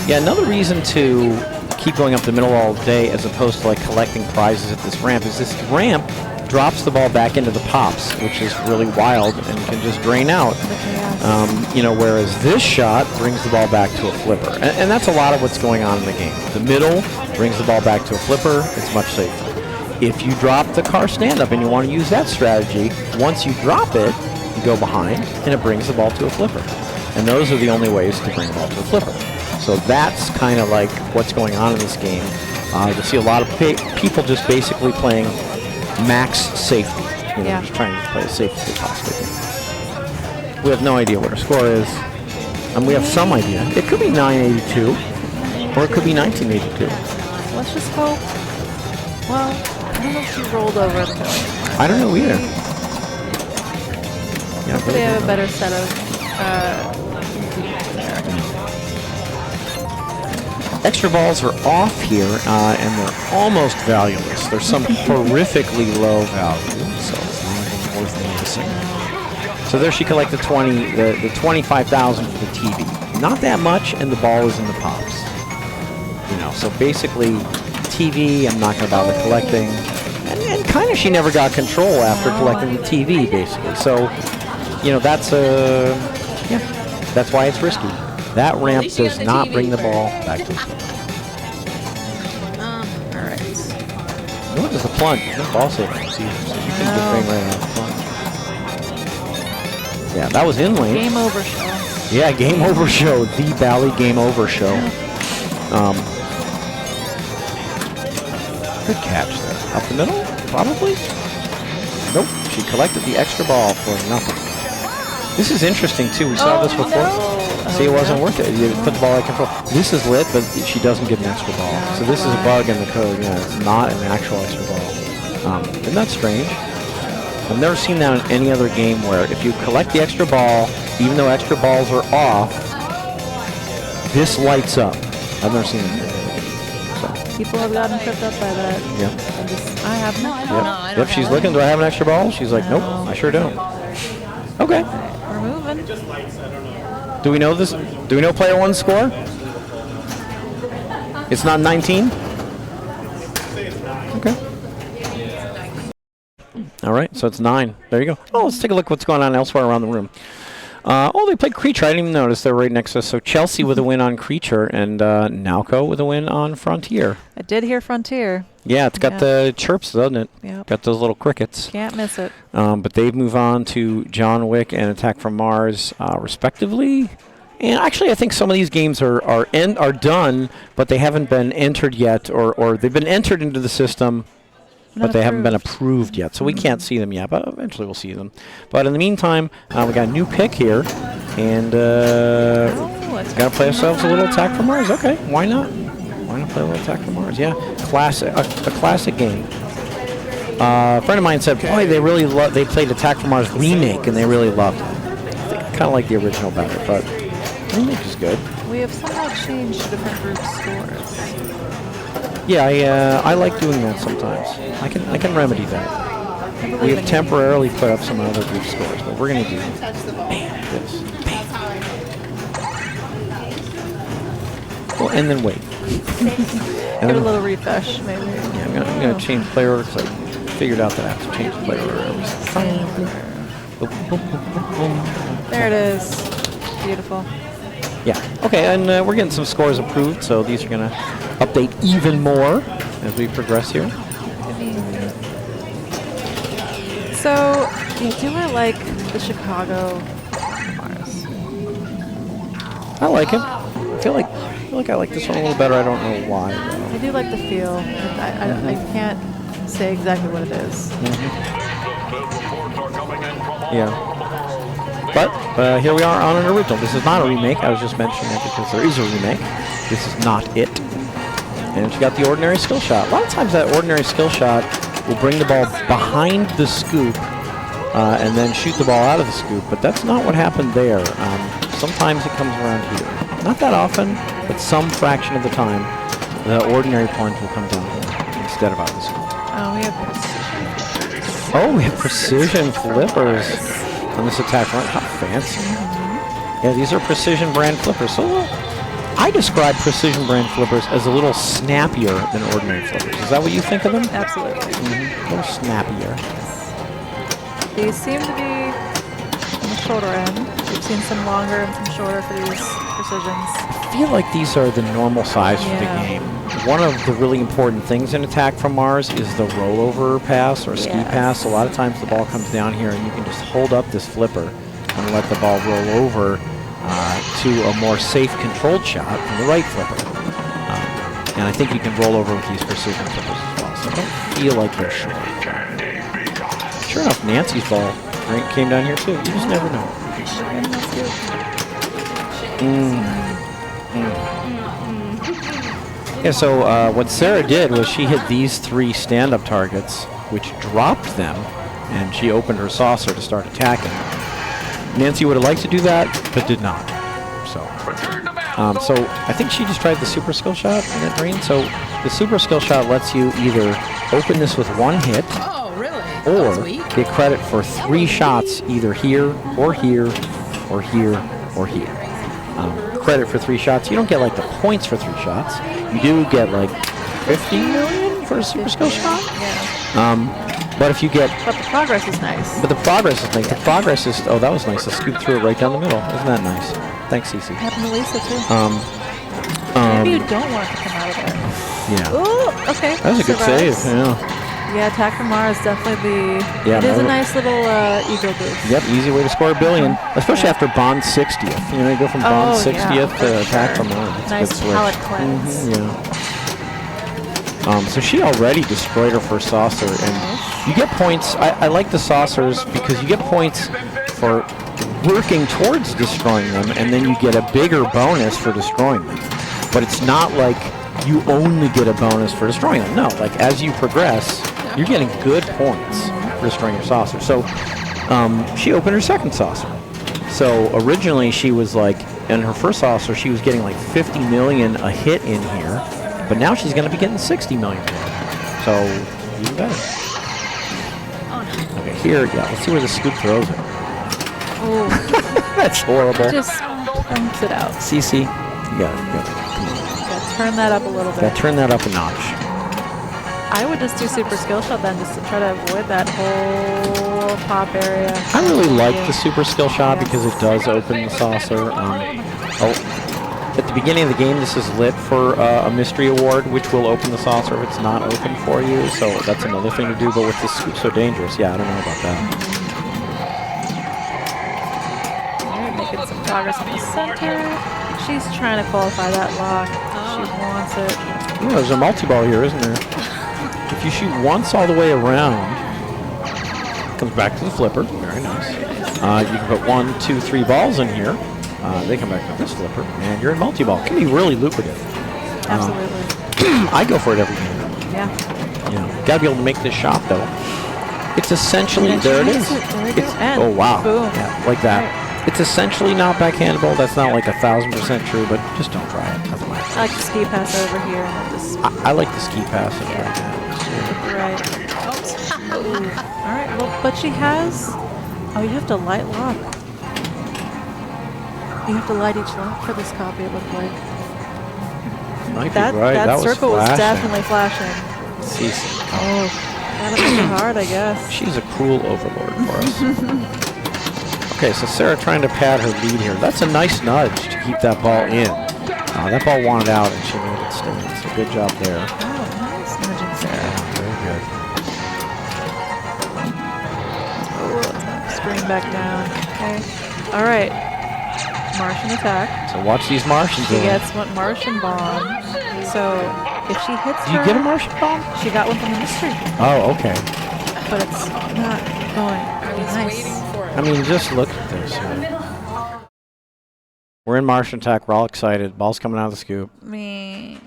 Yeah, another reason to keep going up the middle all day as opposed to like collecting prizes at this ramp is this ramp drops the ball back into the pops, which is really wild and can just drain out. Whereas this shot brings the ball back to a flipper. And that's a lot of what's going on in the game. The middle brings the ball back to a flipper. It's much safer. If you drop the car stand-up and you want to use that strategy, once you drop it, you go behind, and it brings the ball to a flipper. And those are the only ways to bring the ball to a flipper. So that's kind of like what's going on in this game. You see a lot of people just basically playing max safety. Just trying to play as safe as they possibly can. We have no idea what our score is. And we have some idea. It could be 982, or it could be 1982. Let's just hope. Well, I don't know if she rolled over the million. I don't know either. Hopefully they have a better set of extra balls are off here, and they're almost valueless. There's some horrifically low value, so it's not even worth noticing. So there she collected the 25,000 for the TV. Not that much, and the ball is in the pops. So basically, TV, I'm not going to bother collecting. And kind of she never got control after collecting the TV, basically. So, that's why it's risky. That ramp does not bring the ball back to the field. All right. is the plunge. No ball saving. See, so you can get bang right out of the plunge. Yeah, that was in lane. Game over show. Yeah, game over show. The Bally game over show. Good catch there. Up the middle? Probably? Nope. She collected the extra ball for nothing. This is interesting, too. We saw this before. No. See, it wasn't worth it. You put the ball out of control. This is lit, but she doesn't get an extra ball. So this is a bug in the code. Yeah, it's not an actual extra ball. Isn't that strange? I've never seen that in any other game where if you collect the extra ball, even though extra balls are off, this lights up. I've never seen it. People have gotten tripped up by that. Yeah. I have no. Yep. Yep. She's looking. Do I have an extra ball? She's like, nope, I sure don't. Okay. We're moving. Do we know this? Do we know player one's score? It's not 19? Okay. All right, so it's 9. There you go. Oh, let's take a look what's going on elsewhere around the room. Oh, they played Creature. I didn't even notice. They're right next to us. So Chelsea with a win on Creature and Nalco with a win on Frontier. I did hear Frontier. Yeah, it's got the chirps, doesn't it? Yep. Got those little crickets. Can't miss it. But they move on to John Wick and Attack from Mars, respectively. And actually, I think some of these games are done, but they haven't been entered yet, or they've been entered into the system, but they haven't been approved yet. So we can't see them yet, but eventually we'll see them. But in the meantime, we got a new pick here, and got to play ourselves a little Attack from Mars. Okay, why not? Why not play a little Attack from Mars? Yeah, classic, a classic game. A friend of mine said, boy, they played Attack from Mars Remake, and they really loved it. I kind of like the original better, but Remake is good. We have somehow changed different group scores. Yeah, I like doing that sometimes. I can remedy that. We have temporarily put up some other group scores, but we're going to do this. Bam. Well, and then wait. Give it a little refresh, maybe. Yeah, I'm going to change player order because I figured out that I have to change the player order. There it is. Beautiful. Yeah. Okay, and we're getting some scores approved, so these are going to update even more as we progress here. So, do I like the Chicago Mars? I like it. I feel like I like this one a little better. I don't know why, though. I do like the feel. I can't say exactly what it is. Yeah. But here we are on an original. This is not a remake. I was just mentioning it because there is a remake. This is not it. And she got the ordinary skill shot. A lot of times that ordinary skill shot will bring the ball behind the scoop and then shoot the ball out of the scoop. But that's not what happened there. Sometimes it comes around here. Not that often, but some fraction of the time, the ordinary plunge will come down here instead of out of the scoop. Oh, we have precision flippers. Oh, we have precision flippers on this attack run. How fancy. Yeah, these are precision brand flippers. So I describe precision brand flippers as a little snappier than ordinary flippers. Is that what you think of them? Absolutely. A little snappier. These seem to be on the shorter end. We've seen some longer and some shorter for these precisions. I feel like these are the normal size for the game. One of the really important things in Attack from Mars is the rollover pass or ski pass. A lot of times the ball comes down here and you can just hold up this flipper and let the ball roll over to a more safe controlled shot from the right flipper. And I think you can roll over with these precision flippers as well. So I don't feel like they're short. Sure enough, Nancy's ball came down here too. You just never know. Yeah, so what Sarah did was she hit these 3 stand-up targets, which dropped them, and she opened her saucer to start attacking. Nancy would have liked to do that, but did not. So I think she just tried the super skill shot in that green. So the super skill shot lets you either open this with 1 hit, or get credit for 3 shots either here, or here, or here, or here. Credit for 3 shots. You don't get like the points for 3 shots. You do get like 50 million for a super skill shot. Yeah. But if you get... But the progress is nice. But the progress is nice. The progress is... Oh, that was nice. I scooped through it right down the middle. Isn't that nice? Thanks, Cece. Happened to Lisa, too. Maybe you don't want it to come out of there. Yeah. Ooh, okay. That was a good save, yeah. Yeah, Attack from Mars definitely Yeah, it is a nice little ego boost. Yep, easy way to score a billion, especially after Bond 60th. You know, you go from Bond 60th to Attack from Mars. It's nice a good switch. palette cleanse. Yeah. So she already destroyed her first saucer, and you get points. I like the saucers because you get points for working towards destroying them, and then you get a bigger bonus for destroying them. But it's not like you only get a bonus for destroying them. No, like as you progress, you're getting good points for destroying your saucer. So she opened her second saucer. So originally she was like, in her first saucer, she was getting like 50 million a hit in here, but now she's going to be getting 60 million. So even better. Okay, here, yeah, let's see where the scoop throws it. Oh, That's horrible. just pumps it out. CC, you got it. Yeah, turn that up a little bit. Yeah, turn that up a notch. I would just do super skill shot then, just to try to avoid that whole pop area. I really like the super skill shot because it does open the saucer. At the beginning of the game, this is lit for a mystery award, which will open the saucer if it's not open for you. So that's another thing to do. But with the scoop so dangerous, yeah, I don't know about that. Alright, making some progress in the center. She's trying to qualify that lock. She wants it. Ooh, there's a multi-ball here, isn't there? If you shoot once all the way around, it comes back to the flipper. Very nice. You can put 1, 2, 3 balls in here. They come back to this flipper, and you're in multi-ball. It can be really lucrative. Absolutely. I go for it every game. Yeah. You know, gotta be able to make this shot though. It's essentially there it is. There we go. And oh wow, boom. yeah, like that. Right. It's essentially not backhandable. That's not like 1,000% true, but just don't try it. That's my I like the ski pass over here and then just I like the ski pass right now. right. All right. Well, but she has. Oh, you have to light lock. You have to light each lock for this copy. It looked like Might that. be right. That circle was flashing. definitely flashing. CC. Oh, gotta make it hard, I guess. She's a cruel overlord for us. Okay, so Sarah trying to pad her lead here. That's a nice nudge to keep that ball in. That ball wanted out and she made it stay. So good job there. Oh, nice nudging, Sarah. Very good. Oh, screen back down. Okay. All right. Martian attack. So watch these Martians. She gets one Martian bomb. So if she hits Do you her, get a Martian bomb? she got one from the mystery. Oh, okay. But it's not going very nice. I mean, just look at this. We're in Martian attack. We're all excited. Ball's coming out of the scoop. Me.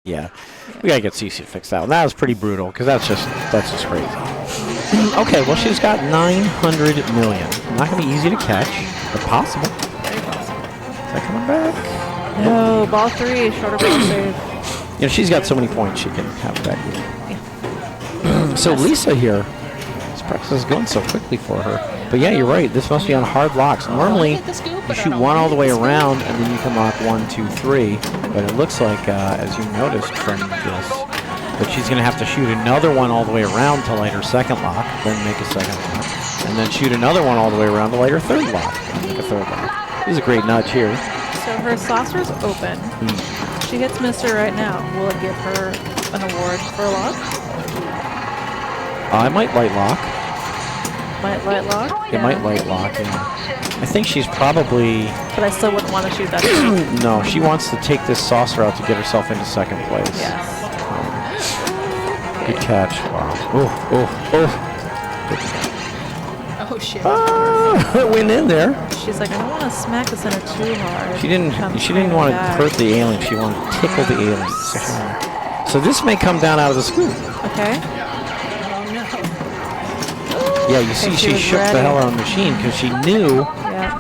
Yeah. We gotta get CC to fix that one. That was pretty brutal because that's just crazy. Okay, well she's got 900 million. Not gonna be easy to catch, but possible. Very possible. Is that coming back? No, ball 3, shorter ball save. You know, she's got so many points she can have back. So Lisa here, this practice is going so quickly for her. But yeah, you're right. This must be on hard locks. Normally, you shoot one all the way around, and then you can lock 1, 2, 3. But it looks like, as you noticed from this, that she's going to have to shoot another one all the way around to light her second lock, then make a second lock, and then shoot another one all the way around to light her third lock, then make a third lock. This is a great nudge here. So her saucer's open. She hits Mister right now. Will it give her an award for a lock? I might light lock. Might light lock? It might light lock, yeah. I think she's probably... But I still wouldn't want to shoot that. No, she wants to take this saucer out to get herself into second place. Yes. Good catch. Wow. Oh. Oh, shit. It went in there. She's like, I don't want to smack the center too hard. She didn't want to hurt the alien. She wanted to tickle the alien. So this may come down out of the scoop. Okay. Yeah, you see she shook the hell out of the machine because she knew. Yeah.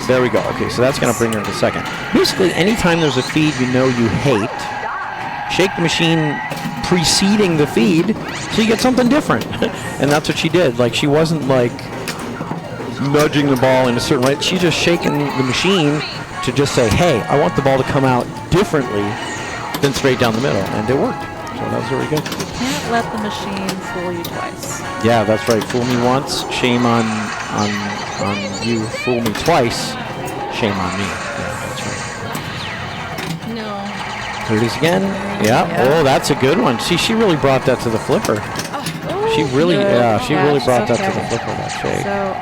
There we go. Okay, so that's going to bring her to second. Basically, anytime there's a feed you know you hate, shake the machine preceding the feed so you get something different. And that's what she did. Like, she wasn't like nudging the ball in a certain way. She's just shaking the machine to just say, hey, I want the ball to come out differently than straight down the middle. And it worked. So that was very good. You can't let the machine fool you twice. Yeah, that's right. Fool me once, shame on you. Fool me twice, shame on me. Yeah, that's right. No. Here it is again. Yeah. Oh, that's a good one. See, she really brought that to the flipper. She really, she really brought that to the flipper. That shake. So,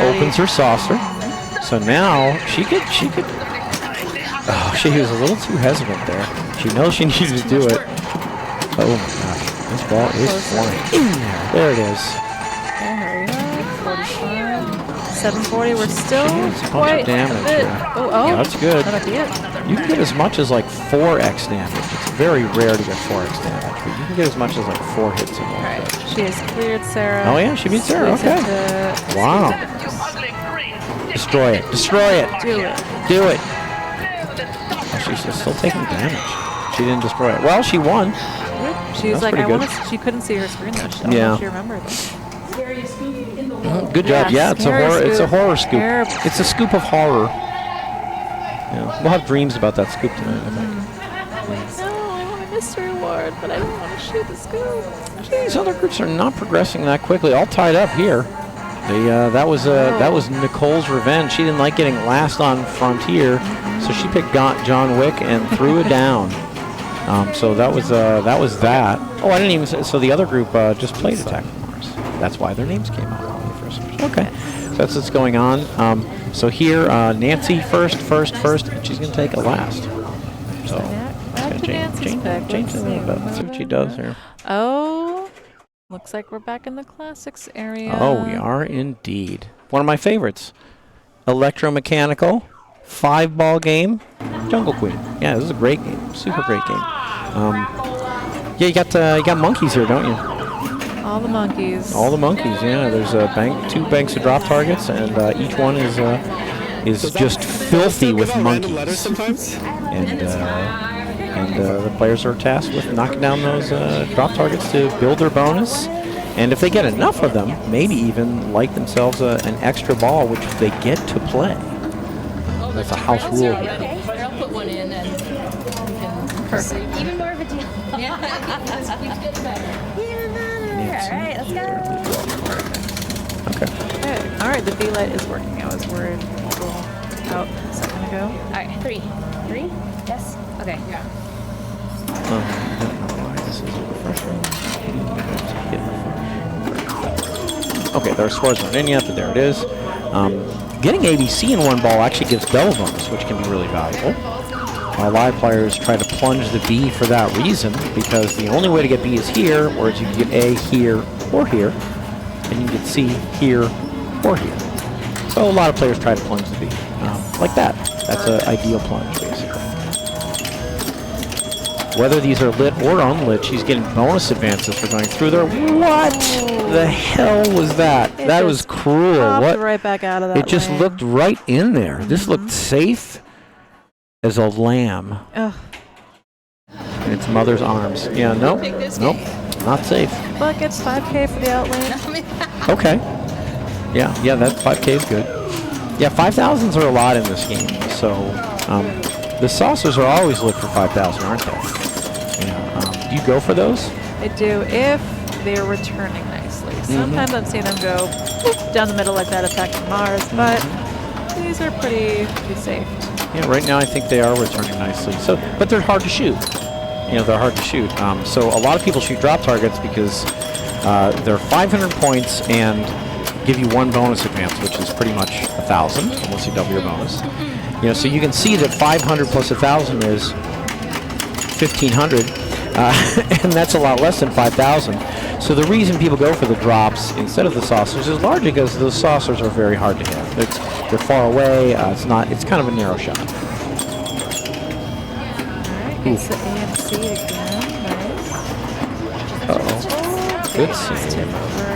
Opens her saucer. So now she could. Oh, she was a little too hesitant there. She knows she needed to do it. Oh my gosh, this ball is flying in there. There it is. hurry up. 45. 740. We're still quite damage. a bit. Yeah. Oh, that's good. That might be it. You can get as much as like 4x damage. It's very rare to get 4x damage, but you can get as much as like 4 hits in one. All right. She has cleared Sarah. Oh yeah, she beat Sarah. Okay. Wow. Destroy it. Destroy it. Do it. Do it. Oh, she's still taking damage. She didn't destroy it. Well, she won. She's That's like, pretty good. she couldn't see her screen though. She, Yeah. She remembered. Good job. Yeah, it's a scary horror. It's a scoop. horror scoop. Terrible. It's a scoop of horror. Yeah. We'll have dreams about that scoop tonight, I think. No, I want a mystery award, but I don't want to shoot the scoop. These other groups are not progressing that quickly. All tied up here. That was Nicole's revenge. She didn't like getting last on Frontier, so she picked John Wick and threw it down. So that was that. Oh, I didn't even say, so the other group just played Attack from Mars. That's why their names came out on the first version. Okay, so that's what's going on. So here, Nancy first. She's gonna take it last. So Back to Nancy's pick. change a little bit. Let's see what she does here. Oh, looks like we're back in the classics area. Oh, we are indeed. One of my favorites. Electromechanical, 5-ball game, Jungle Queen. Yeah, this is a great game. Super great game. Yeah, you got monkeys here, don't you? All the monkeys. All the monkeys. Yeah, there's two banks of drop targets, and each one is just filthy with monkeys. Sometimes. And the players are tasked with knocking down those drop targets to build their bonus. And if they get enough of them, maybe even light themselves an extra ball, which they get to play. That's a house rule here. I'll put one in and Perfect. even more of a deal. Yeah, this keeps getting better. Even better. All right, let's go. Okay. Good. All right, the V-light is working. I was worried. Cool. Out a second ago. All right, three. Yes. Okay. Yeah. I don't know why this is a refresher. Okay, their scores aren't in yet, but there it is. Getting ABC in one ball actually gives double bonus, which can be really valuable. Live players try to plunge the B for that reason, because the only way to get B is here, whereas you can get A here or here, and you can get C here or here. So a lot of players try to plunge the B. Like that. That's an ideal plunge, basically. Whether these are lit or unlit, she's getting bonus advances for going through there. What the hell was that? That was cruel. What? Right back out of that. It just lane. looked right in there. This looked safe as a lamb Ugh. in its mother's arms. Yeah, nope, not safe. But gets 5K for the out lane. Okay. Yeah, that 5K is good. Yeah, 5,000s are a lot in this game. So the saucers are always lit for 5,000, aren't they? Yeah. Do you go for those? I do if they're returning nicely. Sometimes I've seen them go whoop, down the middle like that attack from Mars, but these are pretty safe. Yeah, right now I think they are returning nicely. So, but they're hard to shoot. They're hard to shoot. So a lot of people shoot drop targets because they're 500 points and give you one bonus advance, which is pretty much 1,000 unless you double your bonus. So you can see that 500 plus 1,000 is 1,500, and that's a lot less than 5,000. So the reason people go for the drops instead of the saucers is largely because those saucers are very hard to hit. They're far away. It's kind of a narrow shot. All right, gets the AMC again. Nice. Uh-oh. Good save. Tip over.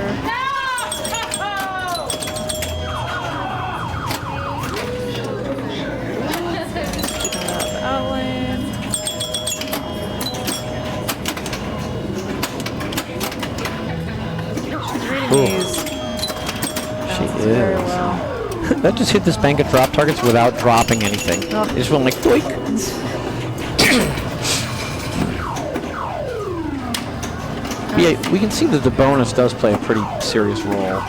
Out lane. She's reading these. She Very is. well. That just hit this bank of drop targets without dropping anything. Oh. It just went like doink. Yeah, we can see that the bonus does play a pretty serious role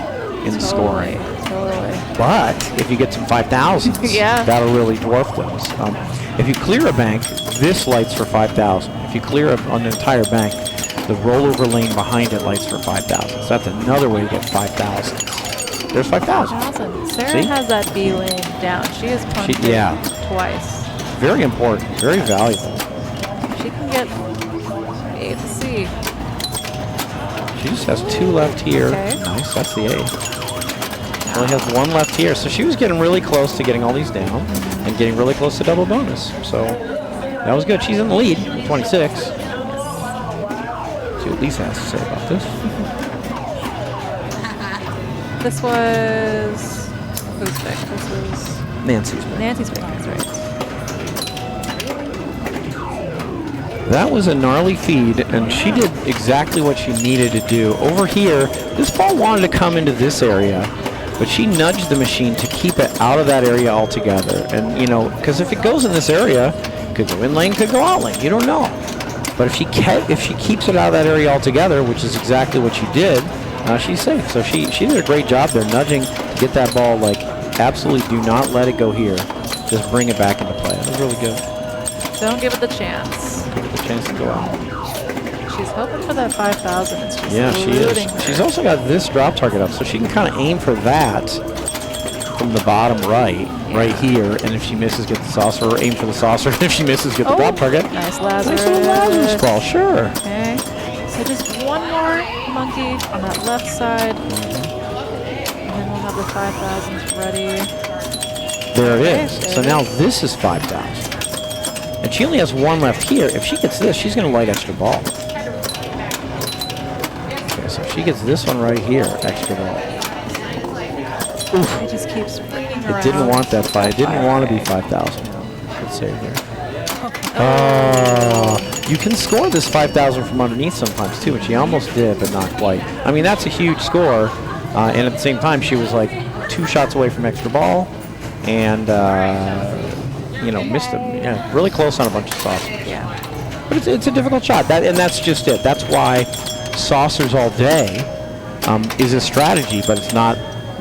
in the scoring. Totally. But if you get some 5,000s, Yeah. that'll really dwarf those. If you clear a bank, this lights for 5,000. If you clear up on the entire bank, the rollover lane behind it lights for 5,000. So that's another way to get 5,000. There's 5,000. Sarah See? has that B lane down. She has punched twice. Very important, very valuable. She can get A to C. She just has 2 left here. Okay. Nice, that's the A. She only has 1 left here. So she was getting really close to getting all these down and getting really close to double bonus. So that was good. She's in the lead, 26. See what Lisa has to say about this. This was who's pick? This was Nancy's pick. Nancy's pick. That's right. That was a gnarly feed, and she did exactly what she needed to do. Over here, this ball wanted to come into this area, but she nudged the machine to keep it out of that area altogether. And, you know, because if it goes in this area, it could go in lane, could go out lane. You don't know. But if she keeps it out of that area altogether, which is exactly what she did, she's safe. So she did a great job there, nudging to get that ball, like, absolutely do not let it go here. Just bring it back into play. That was really good. Don't give it the chance. Give it the chance to go out. She's hoping for that 5,000. It's just She is. She's also got this drop target up, so she can kind of aim for that from the bottom right here. And if she misses, get the saucer, or aim for the saucer. And if she misses, get the drop target. Nice Lazarus. Nice little Lazarus ball, sure. Okay. So just one more monkey on that left side. And then we'll have the 5,000s ready. There it is. So now this is 5,000. And she only has 1 left here. If she gets this, she's going to light extra ball. Okay, so if she gets this one right here, extra ball. Oof. It just keeps freaking around. It didn't want that fight. It didn't want to be 5,000. Good save there. You can score this 5,000 from underneath sometimes too, and she almost did, but not quite. I mean, that's a huge score. And at the same time, she was like 2 shots away from extra ball, and you know, missed them. Yeah, really close on a bunch of saucers. Yeah. But it's a difficult shot. And that's just it. That's why saucers all day is a strategy, but it's not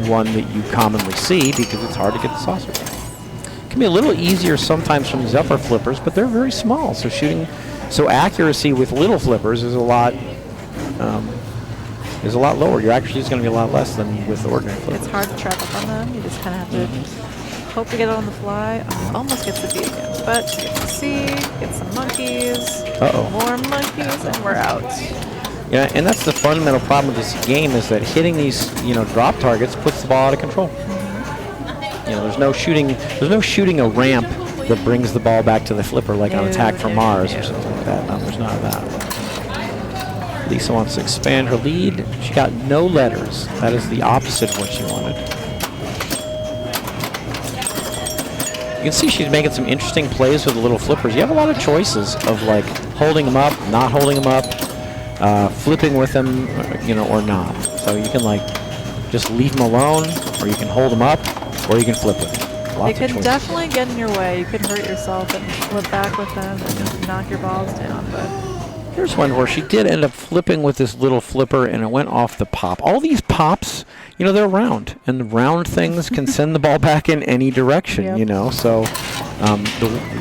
one that you commonly see because it's hard to get the saucer. It can be a little easier sometimes from these upper flippers, but they're very small. So accuracy with little flippers is a lot lower. Your accuracy is going to be a lot less than with the ordinary flippers. It's hard to track up on them. You just kind of have to hope to get it on the fly. Almost gets the B again, but she gets the C, gets some monkeys, more monkeys, and we're out. Yeah, and that's the fundamental problem with this game is that hitting these, you know, drop targets puts the ball out of control. You know, there's no shooting a ramp that brings the ball back to the flipper like on Attack from Mars or something like that. No, there's none of that. Lisa wants to expand her lead. She got no letters. That is the opposite of what she wanted. You can see she's making some interesting plays with the little flippers. You have a lot of choices of like holding them up, not holding them up, flipping with them, you know, or not. So you can like just leave them alone, or you can hold them up, or you can flip with them. They could definitely get in your way. You could hurt yourself and flip back with them and knock your balls down. But here's one where she did end up flipping with this little flipper, and it went off the pop. All these pops, you know, they're round, and the round things can send the ball back in any direction, you know. So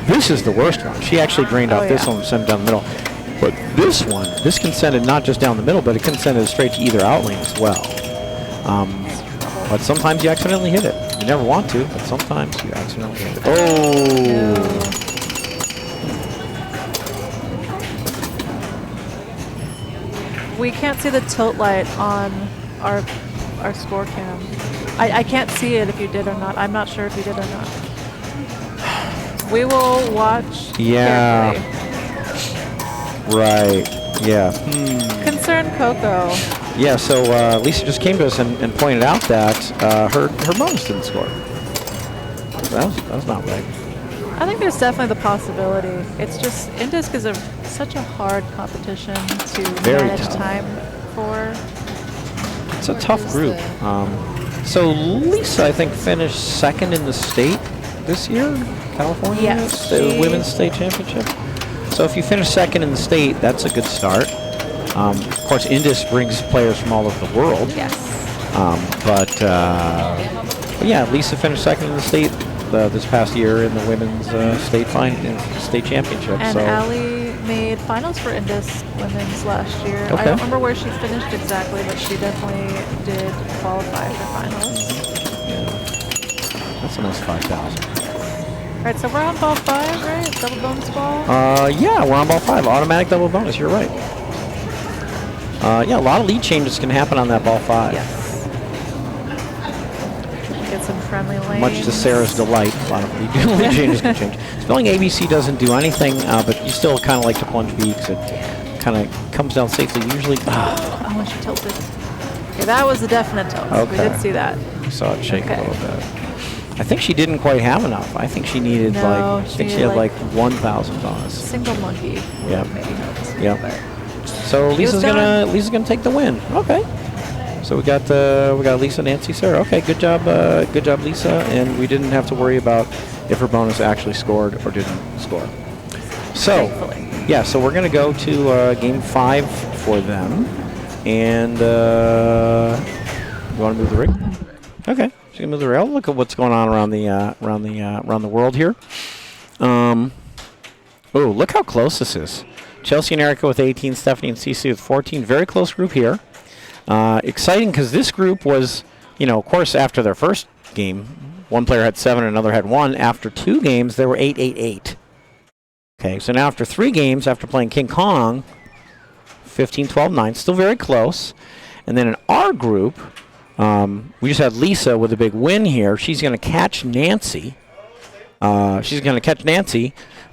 this is the worst one. She actually drained off this one and sent it down the middle. But this one, this can send it not just down the middle, but it can send it straight to either out lane as well. But sometimes you accidentally hit it. You never want to, but sometimes you accidentally hit it. Oh! we can't see the tilt light on our score cam. I can't see it if you did or not. I'm not sure if you did or not. We will watch carefully. Right. Yeah. Concern Coco. Yeah, so Lisa just came to us and pointed out that her bonus didn't score. That was not right. I think there's definitely the possibility. It's just, Indisc is such a hard competition to manage time for. It's a tough group. So Lisa, I think, finished second in the state this year, California? Yes. The Women's State Championship. So if you finish second in the state, that's a good start. Of course, Indus brings players from all over the world. Yes. But yeah, Lisa finished second in the state this past year in the women's state championship. And so Allie made finals for Indus women's last year. Okay. I don't remember where she finished exactly, but she definitely did qualify for finals. yeah, that's a nice 5,000. All right, so we're on ball 5, right? Double bonus ball. Yeah, we're on ball 5. Automatic double bonus. You're right. Yeah, a lot of lead changes can happen on that ball 5. Yes. Get some friendly lanes. Much to Sarah's delight, a lot of lead changes can change. Spelling ABC doesn't do anything, but you still kind of like to plunge beaks. It kind of comes down safely. Usually, Oh, when she tilted. Okay, that was a definite tilt. Okay. We did see that. we saw it shake Okay. a little bit. I think she didn't quite have enough. I think she needed No, I she think she needed had like 1,000 bonus. Single monkey. Yep. Maybe helped. Yep. But So Lisa's done. gonna take the win. Okay. So we got Lisa, Nancy, Sarah. Okay, good job, Lisa. And we didn't have to worry about if her bonus actually scored or didn't score. So Thankfully. yeah, so we're gonna go to game 5 for them. And you want to move the rig? Okay, so you can move the rig. I'll look at what's going on around the world here. Oh, look how close this is. Chelsea and Erica with 18, Stephanie and Cece with 14. Very close group here. Exciting because this group was, of course, after their first game, one player had 7 and another had 1. After 2 games, they were 8-8-8. Okay, so now after 3 games, after playing King Kong, 15-12-9, still very close. And then in our group, we just had Lisa with a big win here. She's going to catch Nancy.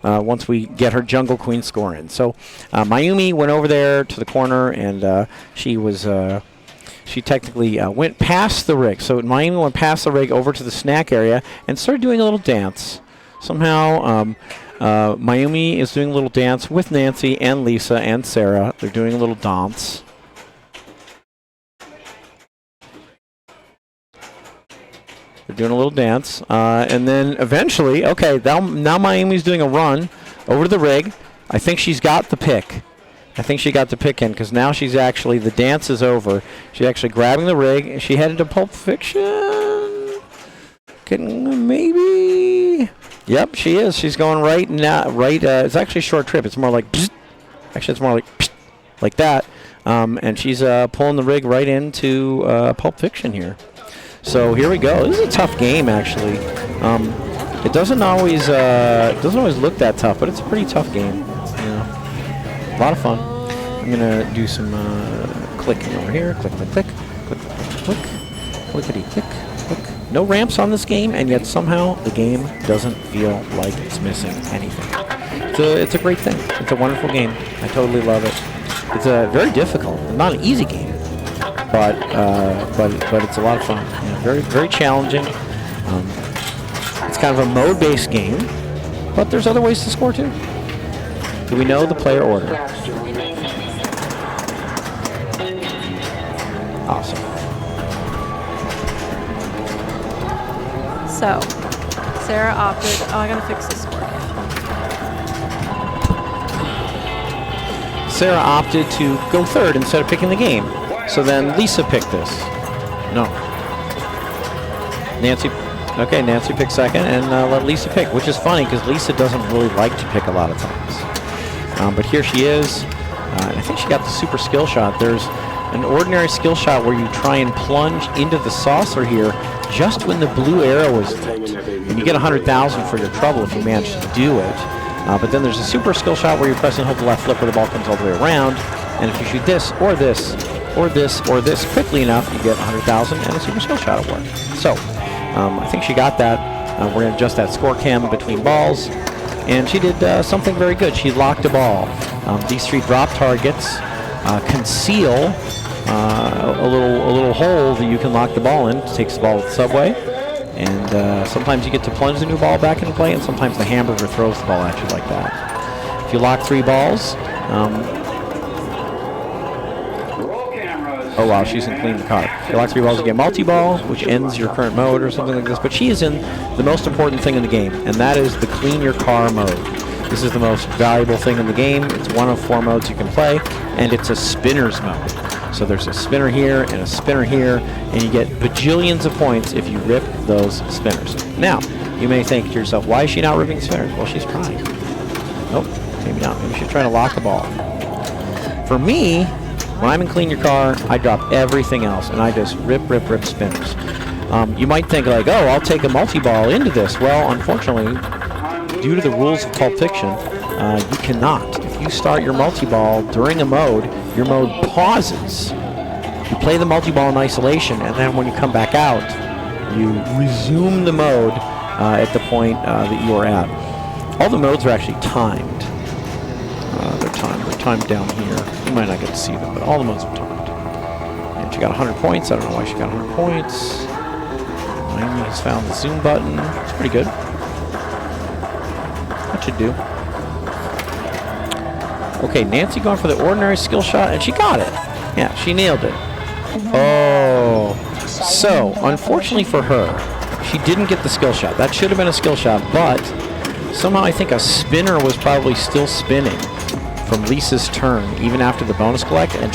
Once we get her Jungle Queen score in. So Mayumi went over there to the corner, and she technically went past the rig. So Mayumi went past the rig over to the snack area and started doing a little dance. Somehow Mayumi is doing a little dance with Nancy and Lisa and Sarah. They're doing a little dance. They're doing a little dance. And then eventually, okay, now Mayumi's doing a run over to the rig. I think she's got the pick. I think she got the pick in because now she's actually, the dance is over. She's actually grabbing the rig. She headed to Pulp Fiction. Maybe. Yep, she is. She's going right now. It's actually a short trip. It's more like, psst. Actually, it's more like that. And she's pulling the rig right into Pulp Fiction here. So here we go. This is a tough game, actually. It doesn't always look that tough, but it's a pretty tough game. A lot of fun. I'm gonna do some clicking over here. Click, click, click, click, click, clickety, click, click. No ramps on this game, and yet somehow the game doesn't feel like it's missing anything. It's a great thing. It's a wonderful game. I totally love it. It's a very difficult, not an easy game. But it's a lot of fun. Very, very challenging. It's kind of a mode-based game, but there's other ways to score too. Do we know the player order? Awesome. So, Sarah opted. Oh, I gotta fix this score. Sarah opted to go third instead of picking the game. So then Lisa picked this. No. Nancy picked second and let Lisa pick, which is funny because Lisa doesn't really like to pick a lot of times. But here she is. I think she got the super skill shot. There's an ordinary skill shot where you try and plunge into the saucer here just when the blue arrow is lit. And you get 100,000 for your trouble if you manage to do it. But then there's a super skill shot where you press and hold the left flip where the ball comes all the way around. And if you shoot this or this, or this, or this quickly enough, you get 100,000 and a super skill shot award. So, I think she got that. We're going to adjust that score cam between balls. And she did something very good. She locked a ball. These 3 drop targets conceal a little hole that you can lock the ball in. It takes the ball with the subway. And sometimes you get to plunge the new ball back into play, and sometimes the hamburger throws the ball at you like that. If you lock 3 balls, oh wow, she's in clean the card. If you lock 3 balls, you get multi-ball, which ends your current mode or something like this. But she is in the most important thing in the game, and that is the clean your car mode. This is the most valuable thing in the game. It's one of 4 modes you can play, and it's a spinner's mode. So there's a spinner here and a spinner here, and you get bajillions of points if you rip those spinners. Now, You may think to yourself, why is she not ripping spinners? Well, she's trying. Nope, maybe not. Maybe she's trying to lock the ball. For me, when I'm in Clean Your Car, I drop everything else, and I just rip spinners. You might think like, oh, I'll take a multi-ball into this. Well, unfortunately, due to the rules of Pulp Fiction, you cannot. If you start your multi-ball during a mode, your mode pauses. You play the multi-ball in isolation, and then when you come back out, you resume the mode at the point that you are at. All the modes are actually timed. They're timed down here. You might not get to see them, but all the modes are timed. And she got 100 points. I don't know why she got 100 points. Miami has found the zoom button. It's pretty good. That should do. Okay, Nancy going for the ordinary skill shot, and she got it. Yeah, she nailed it. Oh. So, unfortunately for her, she didn't get the skill shot. That should have been a skill shot, but somehow I think a spinner was probably still spinning from Lisa's turn, even after the bonus collect, and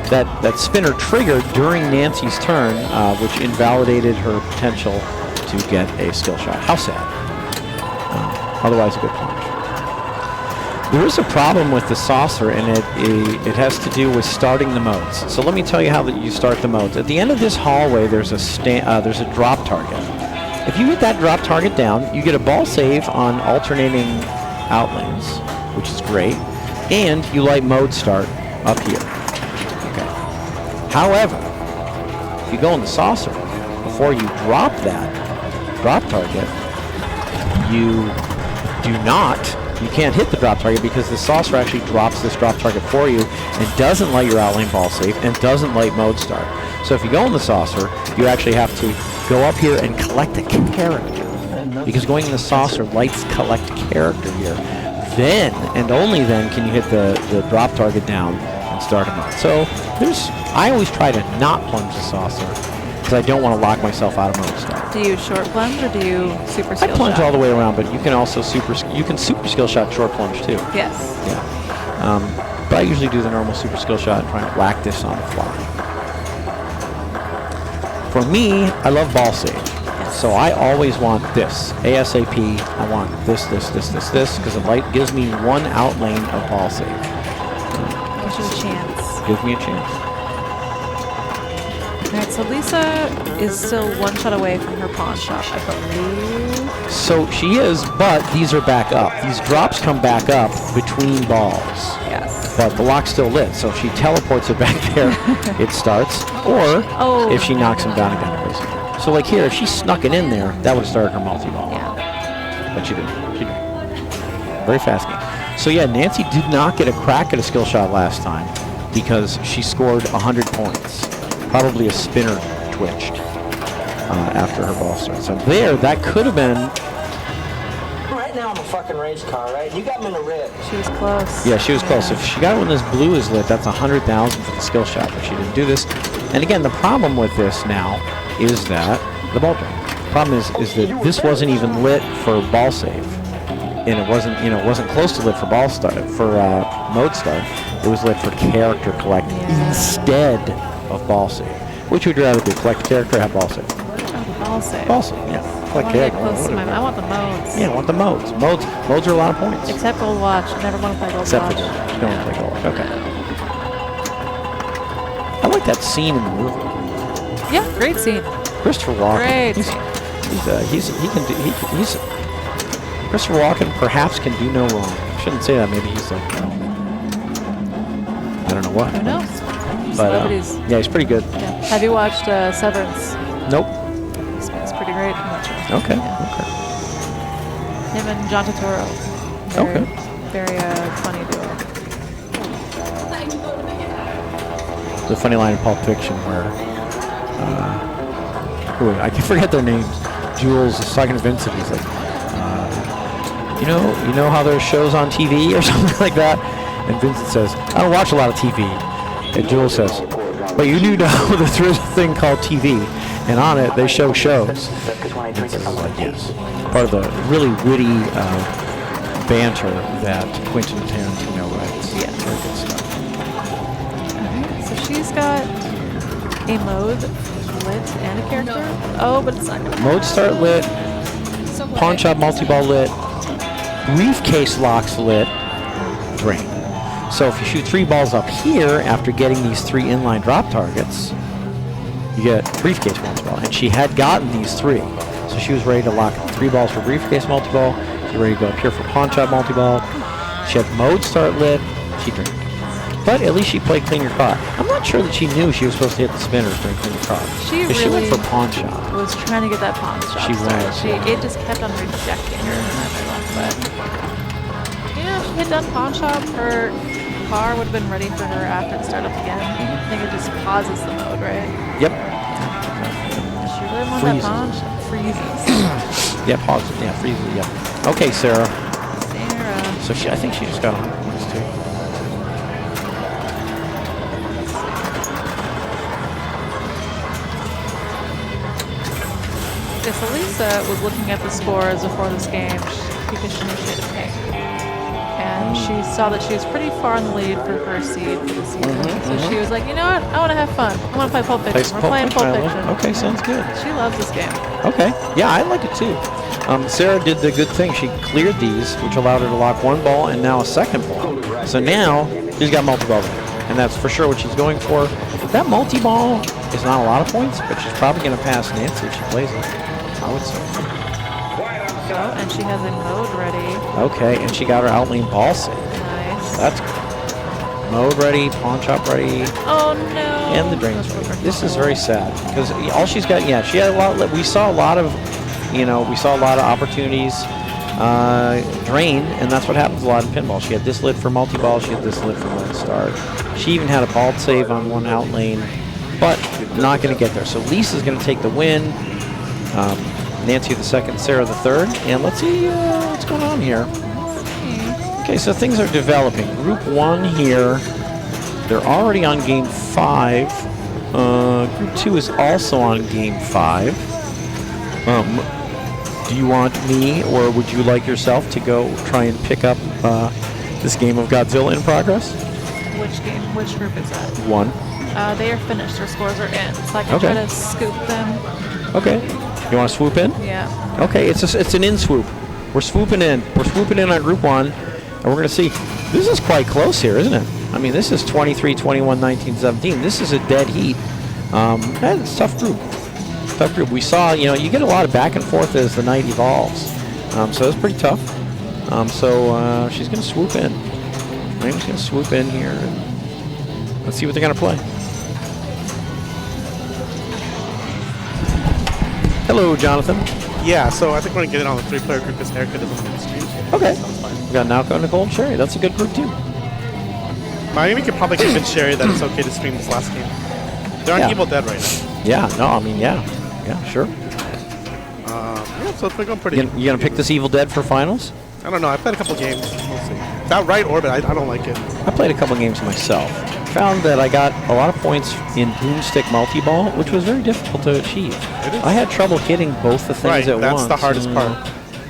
that spinner triggered during Nancy's turn, which invalidated her potential to get a skill shot. How sad. Otherwise, a good plunge. There is a problem with the saucer, and it has to do with starting the modes. So let me tell you how that you start the modes. At the end of this hallway, there's a drop target. If you hit that drop target down, you get a ball save on alternating outlanes, which is great, and you light mode start up here. Okay. However, if you go in the saucer, before you drop that drop target, you can't hit the drop target because the saucer actually drops this drop target for you and doesn't light your outlane ball save and doesn't light mode start. So if you go in the saucer, you actually have to go up here and collect a character, because going in the saucer lights collect character here. Then, and only then, can you hit the drop target down and start them out. So I always try to not plunge the saucer because I don't want to lock myself out of mode start. Do you short plunge or do you super skill shot? I plunge all the way around, but you can also super skill shot short plunge too. Yes. Yeah. But I usually do the normal super skill shot and try and whack this on the fly. For me, I love ball save. Yes. So I always want this. ASAP, I want this, because it gives me one out lane of ball save. Gives you a chance. Gives me a chance. Alright, so Lisa is still one shot away from her pawn shop, I believe. So she is, but these are back up. These drops come back up between balls. Yes. But the lock's still lit, so if she teleports it back there, it starts. Or if she knocks him down again, basically. So like here, if she snuck it in there, that would have started her multi-ball. Yeah. But she didn't. Very fast game. So yeah, Nancy did not get a crack at a skill shot last time because she scored 100 points. Probably a spinner twitched after her ball start. So that could have been. Right now I'm a fucking race car, right? You got me in a rib. She was close. Yeah, she was close. If she got it when this blue is lit, that's 100,000 for the skill shot, but she didn't do this. And again, the problem with this now is that the ball drop. The problem is that this wasn't even lit for ball save, and it wasn't close to lit for ball start for mode start. It was lit for character collect instead of ball save. Which would you rather do? Collect character or have ball save? Ball save. Ball save, yeah. Collect character. I want the modes. Yeah, I want the modes. Modes are a lot of points. Except Gold Watch. Never want to play Gold Except Watch. for Gold Watch. You don't want to play Gold Watch. Okay. I like that scene in the movie. Yeah, great scene. Christopher Walken. Great. Christopher Walken perhaps can do no wrong. I shouldn't say that. Maybe he's like, I don't know what. Who knows? But yeah, he's pretty good. Yeah. Have you watched Severance? Nope. It's pretty great. I'm not sure. Okay. Yeah. Okay. Him and John Turturro. Very funny duo. There's a funny line in Pulp Fiction where I can forget their names. Jules is talking to Vincent. He's like, you know how there's shows on TV or something like that. And Vincent says, I don't watch a lot of TV. And Jules says, but you do know that there's a thing called TV, and on it they show shows. And Vincent is like, yes. Part of the really witty banter that Quentin Tarantino writes. Yeah. Very good stuff. Alright, so she's got a mode lit and a character. Oh, but it's not gonna Mode start lit. pawn shop multi-ball lit, briefcase locks lit, drain. So if you shoot 3 balls up here after getting these 3 inline drop targets, you get briefcase multi-ball. And she had gotten these 3. So she was ready to lock 3 balls for briefcase multi-ball. She's ready to go up here for pawn shop multi-ball. She had mode start lit. She drained. But at least she played clean your card. I'm not sure that she knew she was supposed to hit the spinners during clean your card. She really she went for pawn shop. was trying to get that pawn shop. She started. was. It just kept on rejecting her. But yeah, if she had done pawn shop, her car would have been ready for her after it started up again. I think it just pauses the mode, right? Yep. She really wants that pawn shop. Freezes. Yeah, pause. Yeah, freezes. Yeah. Okay, Sarah. Sarah. So I think she just got 100 points too. Yeah, so Lisa was looking at the scores before this game because she knew she had to pick. And she saw that she was pretty far in the lead for first seed for the season. So she was like, you know what? I want to have fun. I want to play Pulp Fiction. We're playing Pulp Fiction. Okay, sounds good. She loves this game. Okay. Yeah, I like it too. Sarah did the good thing. She cleared these, which allowed her to lock 1 ball and now a 2nd ball. So now she's got multi-ball there. And that's for sure what she's going for. That multi-ball is not a lot of points, but she's probably going to pass Nancy if she plays it. I would say. Oh, and she has a mode ready. Okay, and she got her outlane ball save. Nice. That's good. Mode ready, pawn shop ready, Oh no. and the drain's ready. This is very sad because all she's got. Yeah, she had a lot. We saw a lot of, we saw a lot of opportunities drain, and that's what happens a lot in pinball. She had this lit for multi-ball. She had this lit for mode start. She even had a ball save on 1 outlane, but not going to get there. So Lisa's going to take the win. Nancy the 2nd, Sarah the 3rd, and let's see what's going on here. Okay, so things are developing. Group 1 here, they're already on game 5. Group 2 is also on game 5. Do you want me, or would you like yourself to go try and pick up this game of Godzilla in progress? Which game? Which group is that? 1. They are finished. Their scores are in. So I can Okay. try to scoop them. Okay. You want to swoop in? Yeah. Okay, it's an in swoop. We're swooping in. We're swooping in on group 1, and we're going to see. This is quite close here, isn't it? I mean, this is 23, 21, 19, 17. This is a dead heat. It's a tough group. Tough group. We saw, you get a lot of back and forth as the night evolves. So it's pretty tough. So she's going to swoop in. Raymond's going to swoop in here. And let's see what they're going to play. Hello, Jonathan. Yeah, so I think we're going to get it on the 3-player group because Erica doesn't want to stream. Okay. Sounds fine. We got Naoko, Nicole, and Sherry. That's a good group, too. Maybe we could probably convince Sherry that it's okay to stream this last game. They're on Yeah. Evil Dead right now. Yeah, no, I mean, yeah. Yeah, sure. Yeah, so it's going pretty. You gonna pick this Evil Dead for finals? I don't know. I played a couple games. We'll see. That right orbit, I don't like it. I played a couple games myself. Found that I got a lot of points in boomstick multi-ball, which was very difficult to achieve. It is. I had trouble hitting both the things Right, at once. that's the hardest part.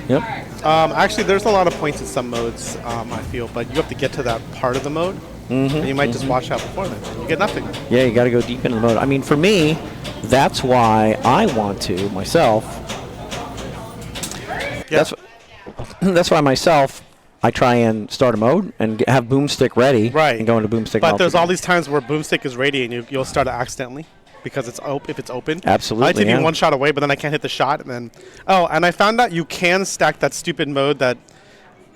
Yep. Actually, there's a lot of points in some modes, I feel, but you have to get to that part of the mode, and you might just watch out before then. You get nothing. Yeah, you got to go deep into the mode. I mean, for me, that's why I want to myself. Yeah. That's why myself. I try and start a mode and have boomstick ready, Right. and go into boomstick. But there's multi-ball. all these times where boomstick is ready, and you'll start it accidentally because if it's open. Absolutely, I like to be yeah. 1 shot away, but then I can't hit the shot, and then and I found out you can stack that stupid mode that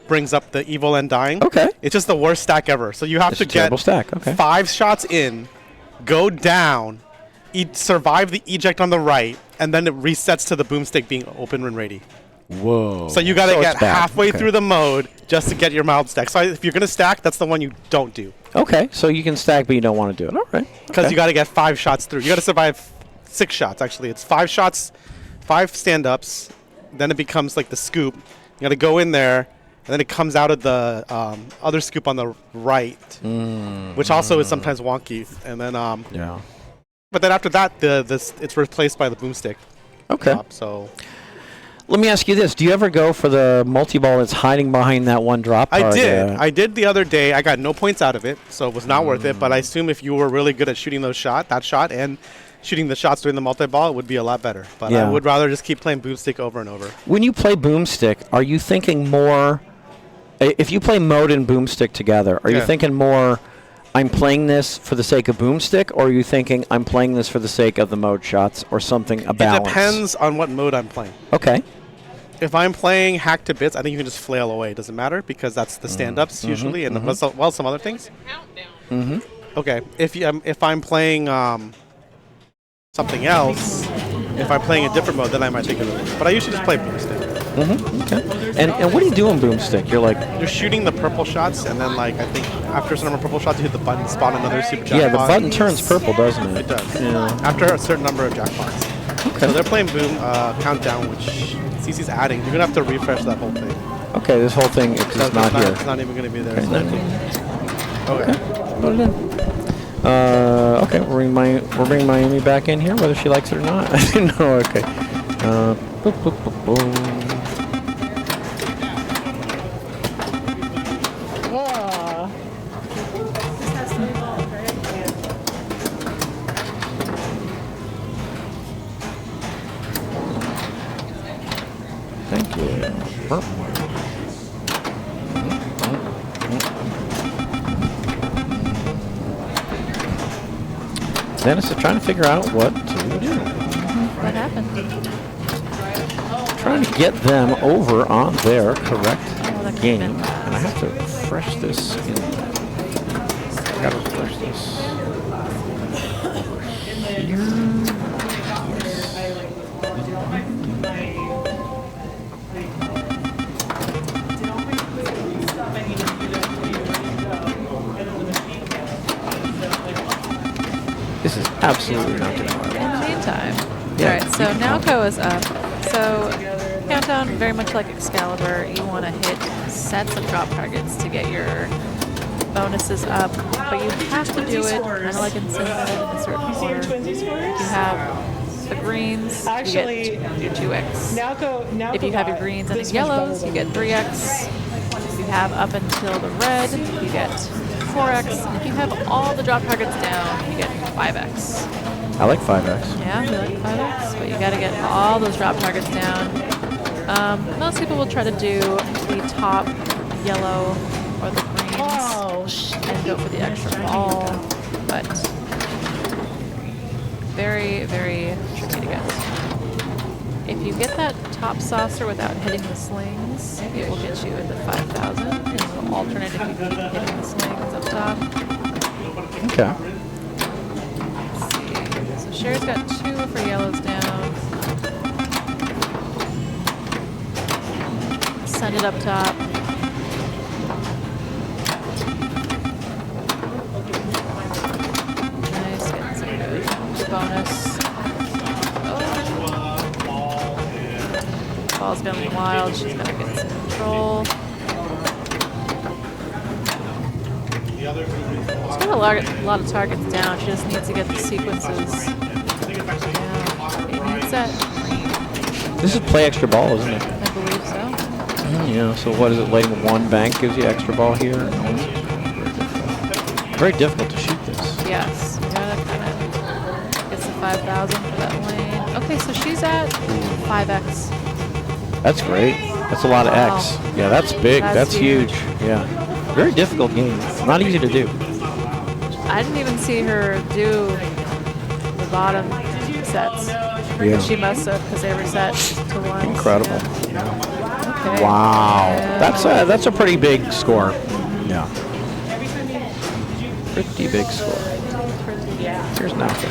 brings up the evil and dying. Okay. It's just the worst stack ever. So you have It's to a terrible get stack. Okay. 5 shots in, go down, survive the eject on the right, and then it resets to the boomstick being open and ready. Whoa. So you got to So get it's bad. halfway Okay. through the mode just to get your mild stack. So if you're going to stack, that's the one you don't do. Okay, so you can stack, but you don't want to do it. All right. Because okay. you got to get 5 shots through. You got to survive 6 shots, actually. It's 5 shots, 5 stand-ups. Then it becomes like the scoop. You got to go in there, and then it comes out of the other scoop on the right, which also is sometimes wonky. And then, Yeah. but then after that, it's replaced by the boomstick. Okay. Drop, so Let me ask you this: do you ever go for the multi-ball that's hiding behind that one drop I target? did. I did the other day. I got no points out of it, so it was not worth it. But I assume if you were really good at shooting that shot, and shooting the shots, doing the multi-ball, it would be a lot better. But Yeah. I would rather just keep playing boomstick over and over. When you play boomstick, are you thinking more? If you play mode and boomstick together, are you Yeah. thinking more? I'm playing this for the sake of boomstick, or are you thinking I'm playing this for the sake of the mode shots, or something a balance? It depends on what mode I'm playing. Okay. If I'm playing hack to bits, I think you can just flail away. It doesn't matter because that's the stand-ups usually, and well, some other things. Mm-hmm. Okay, if I'm playing something else, if I'm playing a different mode, then I might think of it. But I usually just play boomstick. Mm-hmm. Okay. And what do you do in boomstick? You're like, You're shooting the purple shots, and then like I think after a certain number of purple shots, you hit the button, spawn another super jackpot. yeah, the button turns purple, doesn't it? It does. Yeah. After a certain number of jackpots. Okay. So they're playing boom countdown, which CC's adding. You're gonna have to refresh that whole thing. Okay, this whole thing is It's not here. It's not even gonna be there. Okay, So okay. Put it in. Okay, we're bringing Miami back in here, whether she likes it or not. I didn't know. Okay. Boop, boop, boop, boom. Thank you. Burp. Dennis is trying to figure out what to do. What happened? Trying to get them over on their correct that could've game. been And I have to refresh this. I gotta refresh this. This is absolutely not going to work. In the meantime. Yeah, Alright, so Naoko is up. So Countdown, very much like Excalibur, you want to hit sets of drop targets to get your bonuses up, but you have to do it kind of like in Sinbad in a certain order. You have the greens, you get your 2x. If you have your greens and the yellows, you get 3x. If you have up until the red, you get 4x. If you have all the drop targets down, you get 5x. I like 5x. Yeah, you like 5x, but you got to get all those drop targets down. Most people will try to do the top yellow or the greens and go for the extra ball, but very, very tricky to get. If you get that top saucer without hitting the slings, it will get you into 5,000, and it will alternate if you keep hitting the slings up top. Okay. Let's see. So Sherry's got 2 of her yellows down. Send it up top. Nice, getting some good bonus. Oh. Ball's going wild. She's gonna get some control. She's got a lot of targets down. She just needs to get the sequences. Yeah, it needs that green. This is play extra ball, isn't it? I believe so. Yeah, so what is it, letting one bank gives you extra ball here? Very difficult to shoot this. Yes. Yeah, that kind of gets the 5,000 for that lane. Okay, so she's at 5x. That's great. That's a lot of X. Yeah, that's big. That's huge. Yeah. Very difficult game. Not easy to do. I didn't even see her do the bottom sets. Yeah. She must have, because they were set to 1. Incredible. Okay. Wow. Yeah. That's a pretty big score. Yeah. Pretty big score. Here's nothing.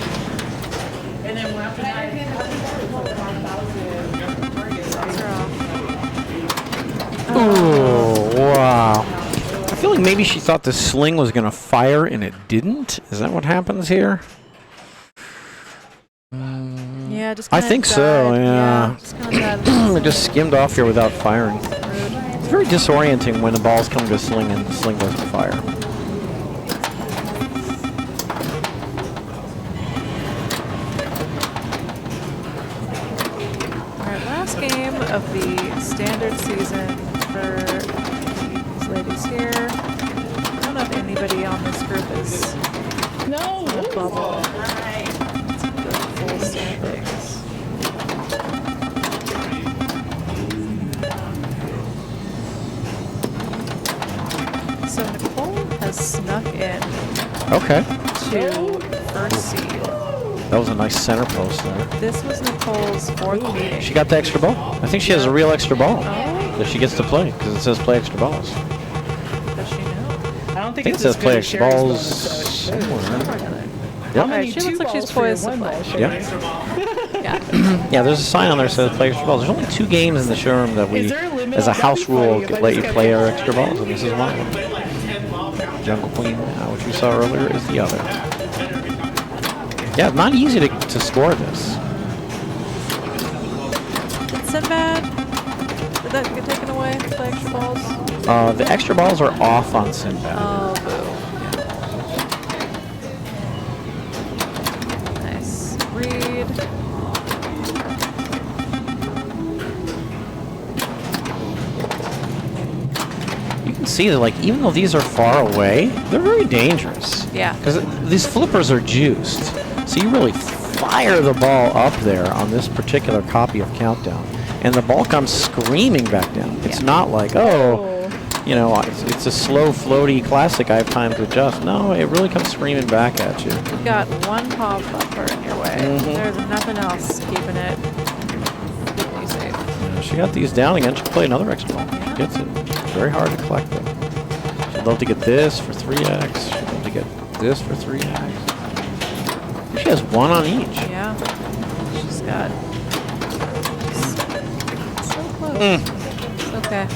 Oh, wow. I feel like maybe she thought the sling was going to fire and it didn't. Is that what happens here? Yeah, just I kinda think so, died. yeah. Just kinda died. It just skimmed off here without firing. It's very disorienting when the balls come to a sling and the sling doesn't fire. Alright, last game of the standard season for these ladies here. I don't know if anybody on this group is in a bubble. Let's go So Nicole has snuck in Okay. to first seed. That was a nice center post there. This was Nicole's 4th meeting. She got the extra ball. I think she has a real extra ball Oh. that she gets to play because it says play extra balls. Does she know? I don't I think think it it's says as play good as extra Sherry's balls bonus, so it should. somewhere. How Yep. many She looks two like she's balls for your poised to one play. ball, Sherry? Yeah. Yeah. Yeah, there's a sign on there that says play extra balls. There's only 2 games in the showroom that we, Is there a limit as a on- that'd house be rule, funny if I let just you kept play it. our extra balls, and this is one of them. Jungle Queen, which we saw earlier, is the other. Yeah, not easy to score this. Sinbad, did that get taken away? The extra balls? The extra balls are off on Sinbad. Oh, boo. Nice. Read. You can see that, like, even though these are far away, they're very dangerous. Yeah. Because these flippers are juiced. So you really fire the ball up there on this particular copy of Countdown, and the ball comes screaming back down. It's Yeah. not like, oh, you know, it's a slow, floaty classic, I have time to adjust. No, it really comes screaming back at you. You've got one paw buffer in your way. Mhm. There's nothing else keeping it safe. Yeah, she got these down again. She can play another extra ball. She gets it. It's very hard to collect them. She'd love to get this for 3x. She'd love to get this for 3x. She has one on each. Yeah. She's got. So close. Okay.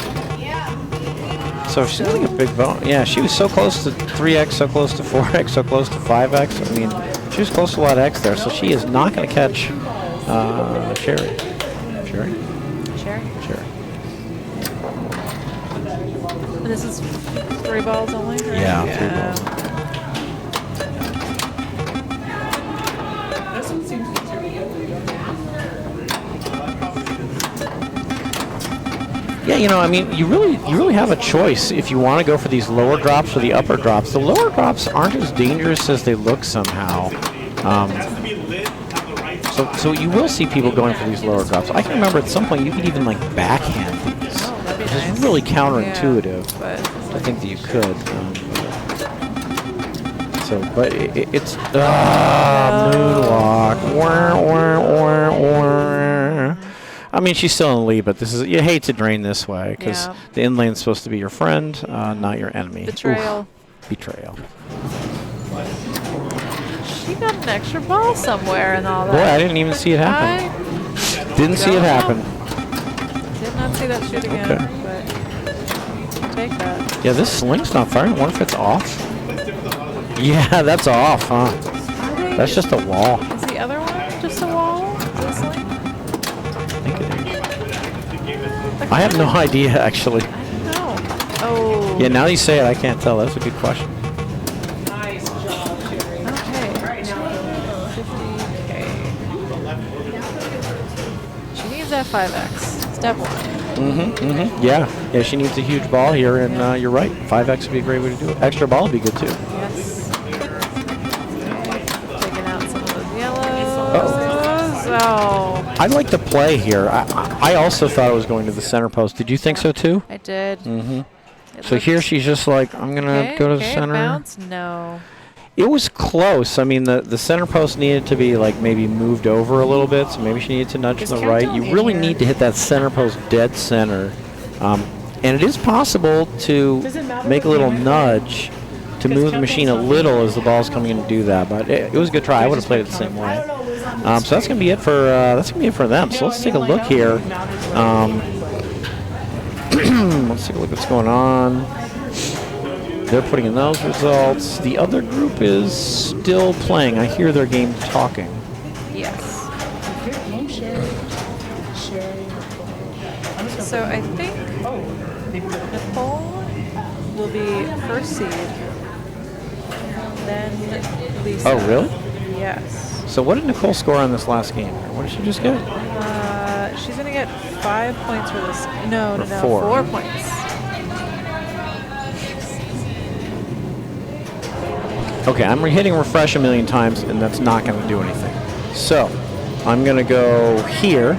So she's getting a big bone. Yeah, she was so close to 3x, so close to 4x, so close to 5x. I mean, she was close to a lot of x there, so she is not going to catch Sherry. Sherry? Sherry? Sherry. And this is 3 balls only, right? Yeah, 3 balls. This one seems to be Yeah, you know, I mean, you really have a choice if you want to go for these lower drops or the upper drops. The lower drops aren't as dangerous as they look somehow. So you will see people going for these lower drops. I can remember at some point you could even like backhand these. Oh, that'd be It's nice. really counterintuitive. Yeah, but I think that you could. But it's moonwalk. Wah, wah, wah, wah. I mean, she's still in the lead, but this is, you hate to drain this way because Yeah. the in lane's supposed to be your friend, not your enemy. betrayal. Oof. Betrayal. She got an extra ball somewhere and all that. Boy, I didn't even see it happen. Didn't see it happen. Did not see that shoot again, Okay. but take that. Yeah, this sling's not firing. I wonder if it's off. Yeah, that's off, huh? Are they- That's just a wall. Is the other one just a wall? This lane? I think it is. I have no idea, actually. I don't know. Oh. Yeah, now you say it, I can't tell. That's a good question. nice job, Sherry. Okay. Right now, 50K. She needs that 5x. Step 1. Yeah, she needs a huge ball here, and you're right. 5x would be a great way to do it. Extra ball would be good, too. Yes. Taking out some of those yellows. Oh. I'd like to play here. I also thought it was going to the center post. Did you think so, too? I did. Mm-hmm. It So here looks- she's just like, I'm going to go to the okay, center. Bounce? No. It was close. I mean, the center post needed to be like maybe moved over a little bit, so maybe she needed to nudge to Is the right. Countdown You in really here? need to hit that center post dead center. And it is possible to Does it matter make a what little game nudge to move the machine a Countdown's not little as the ball's coming in to do that. But it was a good try. I would have played it the same way. I don't know, Liz, So that's gonna be it for them. So let's take a look here. Let's take a look what's going on. They're putting in those results. The other group is still playing. I hear their game talking. Yes. Here came Sherry. Sherry. I'm just gonna So I think they put it Nicole will be first seed. Then Lisa. Oh, really? Yes. So what did Nicole score on this last game? What did she just get? She's gonna get 5 points for this. No, Or 4. 4 points. Okay, I'm hitting refresh a million times, and that's not going to do anything. So I'm going to go here,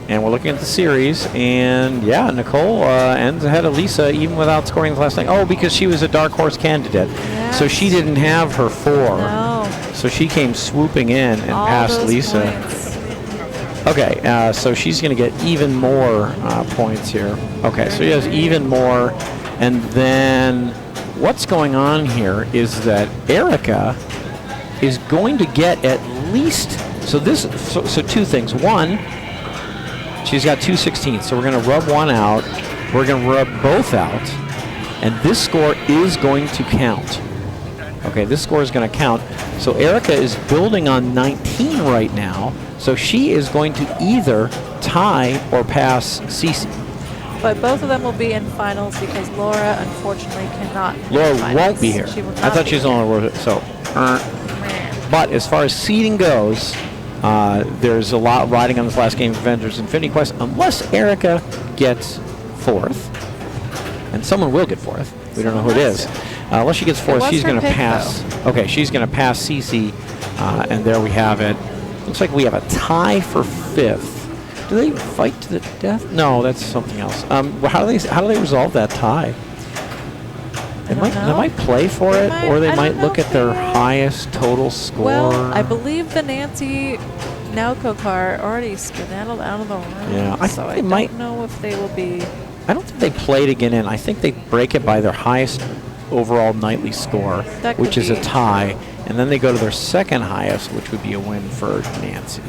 And we're looking at the series, and yeah, Nicole ends ahead of Lisa even without scoring the last thing. Oh, because she was a dark horse candidate. Yes. So she didn't have her 4. No. So she came swooping in and All passed those Lisa. points. Okay, so she's going to get even more points here. Okay, so she has even more. And then what's going on here is that Erica is going to get at least, so two things. One, she's got 2 16s, so we're going to rub one out. We're going to rub both out. And this score is going to count. Okay, this score is going to count. So Erica is building on 19 right now. So she is going to either tie or pass Cece. But both of them will be in finals because Laura, unfortunately, cannot. be in Laura finals. won't be here. She will I not thought be she was here. on the so. But as far as seeding goes, there's a lot riding on this last game of Avengers Infinity Quest. Unless Erica gets 4th, and someone will get 4th. We don't know who it is. Unless she gets 4th, was she's her going to pick, pass. Okay, she's going to pass Cece, and there we have it. Looks like we have a tie for 5th. Do they fight to the death? No, that's something else. How do they resolve that tie? They might play for it, or they I might don't look know at their if they might. highest total score. Well, I believe the Nancy Nauco car already skedaddled out of the room. Yeah, I so think I they don't might- know if they will be. I don't think they play to get in. I think they break it by their highest overall nightly score, That could which is a be. tie, and then they go to their second highest, which would be a win for Nancy.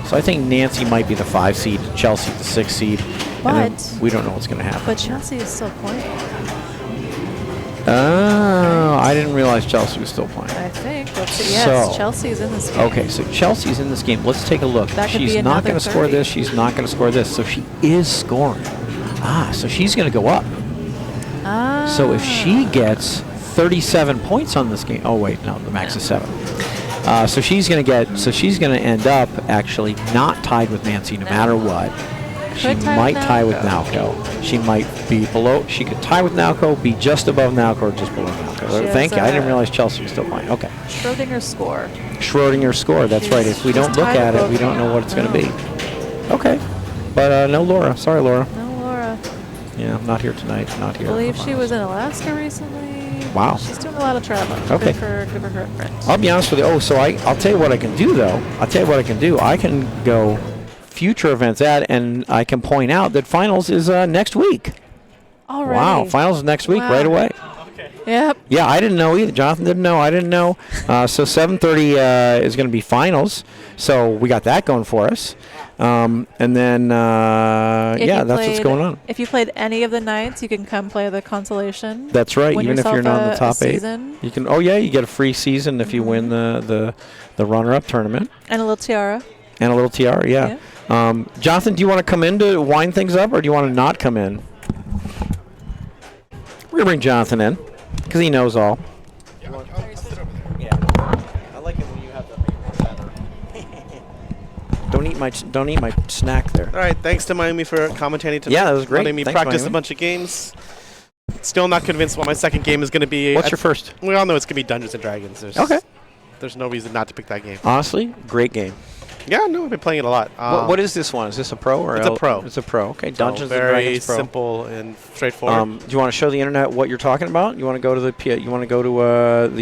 So I think Nancy might be the 5 seed, Chelsea the 6 seed, and then But- we don't know what's going to happen. But Chelsea is still playing. Oh, I didn't realize Chelsea was still playing. I think. Let's see. Yes, So- Chelsea is in this game. Okay, so Chelsea's in this game. Let's take a look. That could She's be not another going to score 30. this. She's not going to score this. So she is scoring. So she's going to go up. Ah. So if she gets 37 points on this game, oh wait, no, the max is 7. So she's going to end up actually not tied with Nancy no matter what. She Could tie might with tie with Nauco. Nauco. She might be below. She could tie with Nauco, be just above Nauco, or just below Nauco. She Thank has you. I didn't a- realize Chelsea was still playing. Okay. Schrodinger's score. Schrodinger's score. That's She's- right. If we she's don't look tied at with it, we both don't know now. what it's going to No. be. Okay. But no Laura. Sorry, Laura. No, Laura. Yeah, I'm not here tonight. Not I here. believe she was in Alaska recently. Wow. She's doing a lot of traveling. Okay. Good for her friend. I'll be honest with you. Oh, so I'll tell you what I can do, though. I'll tell you what I can do. I can go future events and I can point out that finals is next week. Already. Wow, finals is next week Wow. right away. Yep. Yeah, I didn't know either. Jonathan didn't know. I didn't know. So 7:30 is going to be finals. So we got that going for us. And then, If yeah, you that's what's played- going on. If you played any of the nights, you can come play the consolation. That's right. Win Even if you're yourself not in the a top 8, season. you can. Oh yeah, you get a free season if you win the runner-up tournament And a little tiara. and a little tiara. Yeah. Jonathan, do you want to come in to wind things up, or do you want to not come in? We're gonna bring Jonathan in because he knows all. Yeah, I like it when you have the. Don't eat my snack there. All right, thanks to Miami for commentating tonight. Yeah, that was great. Letting me Thanks, practice Miami. a bunch of games. Still not convinced what my second game is going to be. What's your first? We all know it's going to be Dungeons and Dragons. Okay. There's no reason not to pick that game. Honestly, great game. Yeah, no, I've been playing it a lot. What is this one? Is this a pro or It's a pro. It's a pro. Okay, so Dungeons and very Dragons pro. simple and straightforward. Do you want to show the internet what you're talking about? You want to go to the You want to go to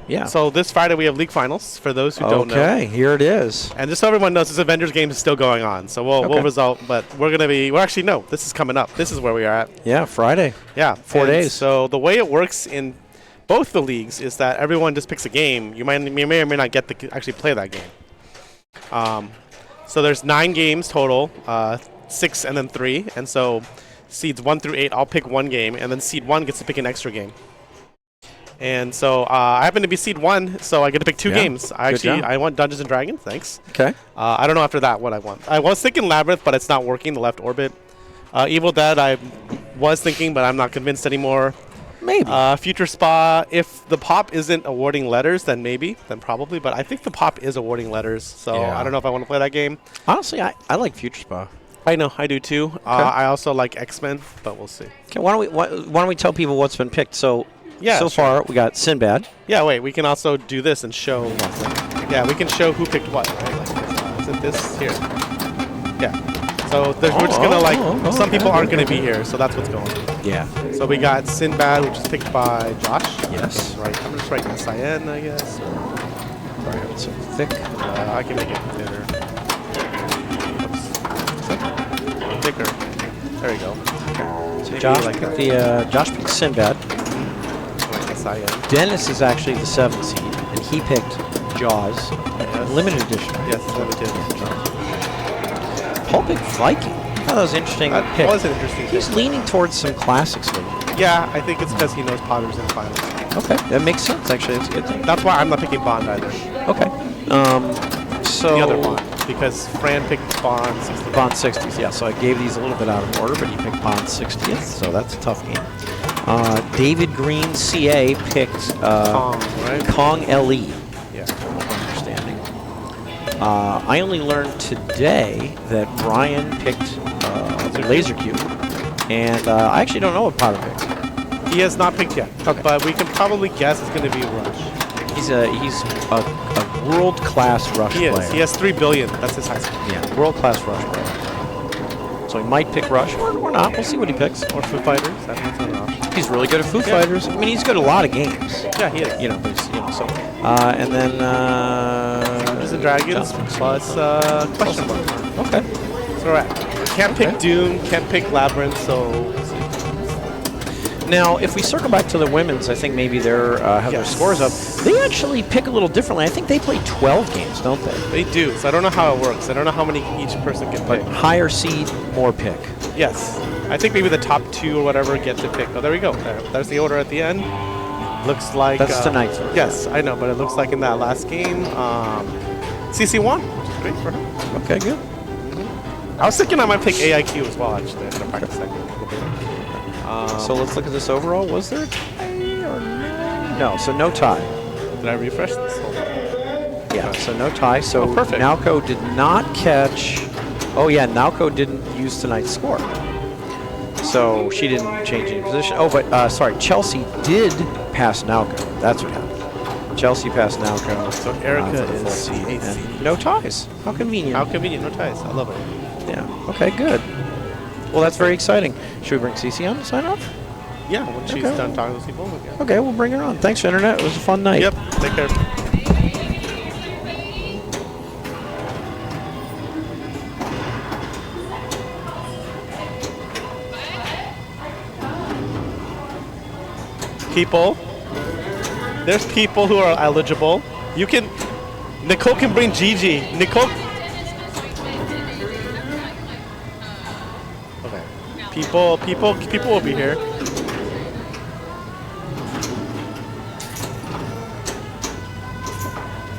yeah. So this Friday we have League Finals for those who don't know. Okay, here it is. And just so everyone knows, this Avengers game is still going on. So we'll Okay. result, but we're gonna be. Well, actually, no. This is coming up. This is where we are at. Yeah, Friday. Yeah, 4 and days. So the way it works in both the leagues is that everyone just picks a game. You may or may not get to actually play that game. So there's 9 games total, 6 and then 3, and so seeds 1 through 8, I'll pick one game, and then seed 1 gets to pick an extra game. And so I happen to be seed 1, so I get to pick 2 Yeah. games. job. I want Dungeons and Dragons. Thanks. Okay. I don't know after that what I want. I was thinking Labyrinth, but it's not working. The left orbit. Evil Dead, I was thinking, but I'm not convinced anymore. Maybe. Future Spa, if the pop isn't awarding letters, then maybe, then probably. But I think the pop is awarding letters, so Yeah. I don't know if I want to play that game. Honestly, I like Future Spa. I know, I do too. I also like X-Men, but we'll see. Okay, why don't we tell people what's been picked? So Yeah, so sure. far we got Sinbad. Yeah, wait, we can also do this and show. Yeah, we can show who picked what. Right? Like, is it this here? Yeah. So we're just gonna some people aren't gonna be here, so that's what's going on. Yeah. So we got Sinbad, which is picked by Josh. Yes. Right. I'm just writing cyan, I guess. Sorry, it's so thick. I can make it thinner. Oops. Thicker. There you go. So Maybe Josh like picked that. Josh picked Sinbad. Like the cyan. Dennis is actually the 7th seed, and he picked Jaws, Yes. limited edition. Yes, limited. Paul picked Viking. I thought that was an interesting That pick. was an interesting He's pick. leaning towards some classics lately. Yeah, I think it's because he knows Potter's in finals. Okay, that makes sense. Actually, it's a good thing. That's why I'm not picking Bond either. Okay. So The other Bond, because Fran picked Bond 60. Bond 60s. Yeah. So I gave these a little bit out of order, but he picked Bond 60th. So that's a tough game. David Green CA picked Kong, right? Kong LE. Yeah. Understanding. I only learned today that Brian picked the Laser Cube, and I actually don't know what Potter picked. He has not picked yet. Okay. But we can probably guess it's going to be Rush. He's a world-class Rush He player. is. He has 3 billion. That's his high score. Yeah, world-class Rush player. So he might pick Rush or not. We'll see what he picks. Or Foo Fighters. That's not an option. He's really good at Foo Yeah. Fighters. I mean, he's good at a lot of games. Yeah, he is. So. And then Dungeons and Dragons plus question mark. Okay. So we're at. Can't pick Doom. Can't pick Labyrinth. So Now, if we circle back to the women's, I think maybe they're have their Yes. scores up. They actually pick a little differently. I think they play 12 games, don't they? they do. So I don't know how it works. I don't know how many each person can But pick. higher seed, more pick. Yes. I think maybe the top 2 or whatever get to pick. Oh, there we go. There's the order at the end. Looks like That's tonight's order. Yes, I know, but it looks like in that last game, CC won, which is great for her. Okay, good. I was thinking I might pick AIQ as well, actually. I'm gonna practice that game a little bit. So let's look at this overall. Was there a tie or no? No, so no tie. Did I refresh this? Hold on. Yeah, so no tie. So Oh, perfect. Nalco did not catch. Oh yeah, Nalco didn't use tonight's score. So she didn't change any position. Oh, but sorry, Chelsea did pass Nalco. That's what happened. Chelsea passed Nalco. So Erica to the full is seed, 8th and seed. no ties. How convenient. How convenient, no ties. I love it. Yeah. Okay, good. Well, that's very exciting. Should we bring Cece on to sign off? Yeah, when she's Okay. done talking to people. Yeah. Okay, we'll bring her on. Thanks, Internet. It was a fun night. Yep, take care. People. There's people who are eligible. You can. Nicole can bring Gigi. Nicole. Okay. People will be here.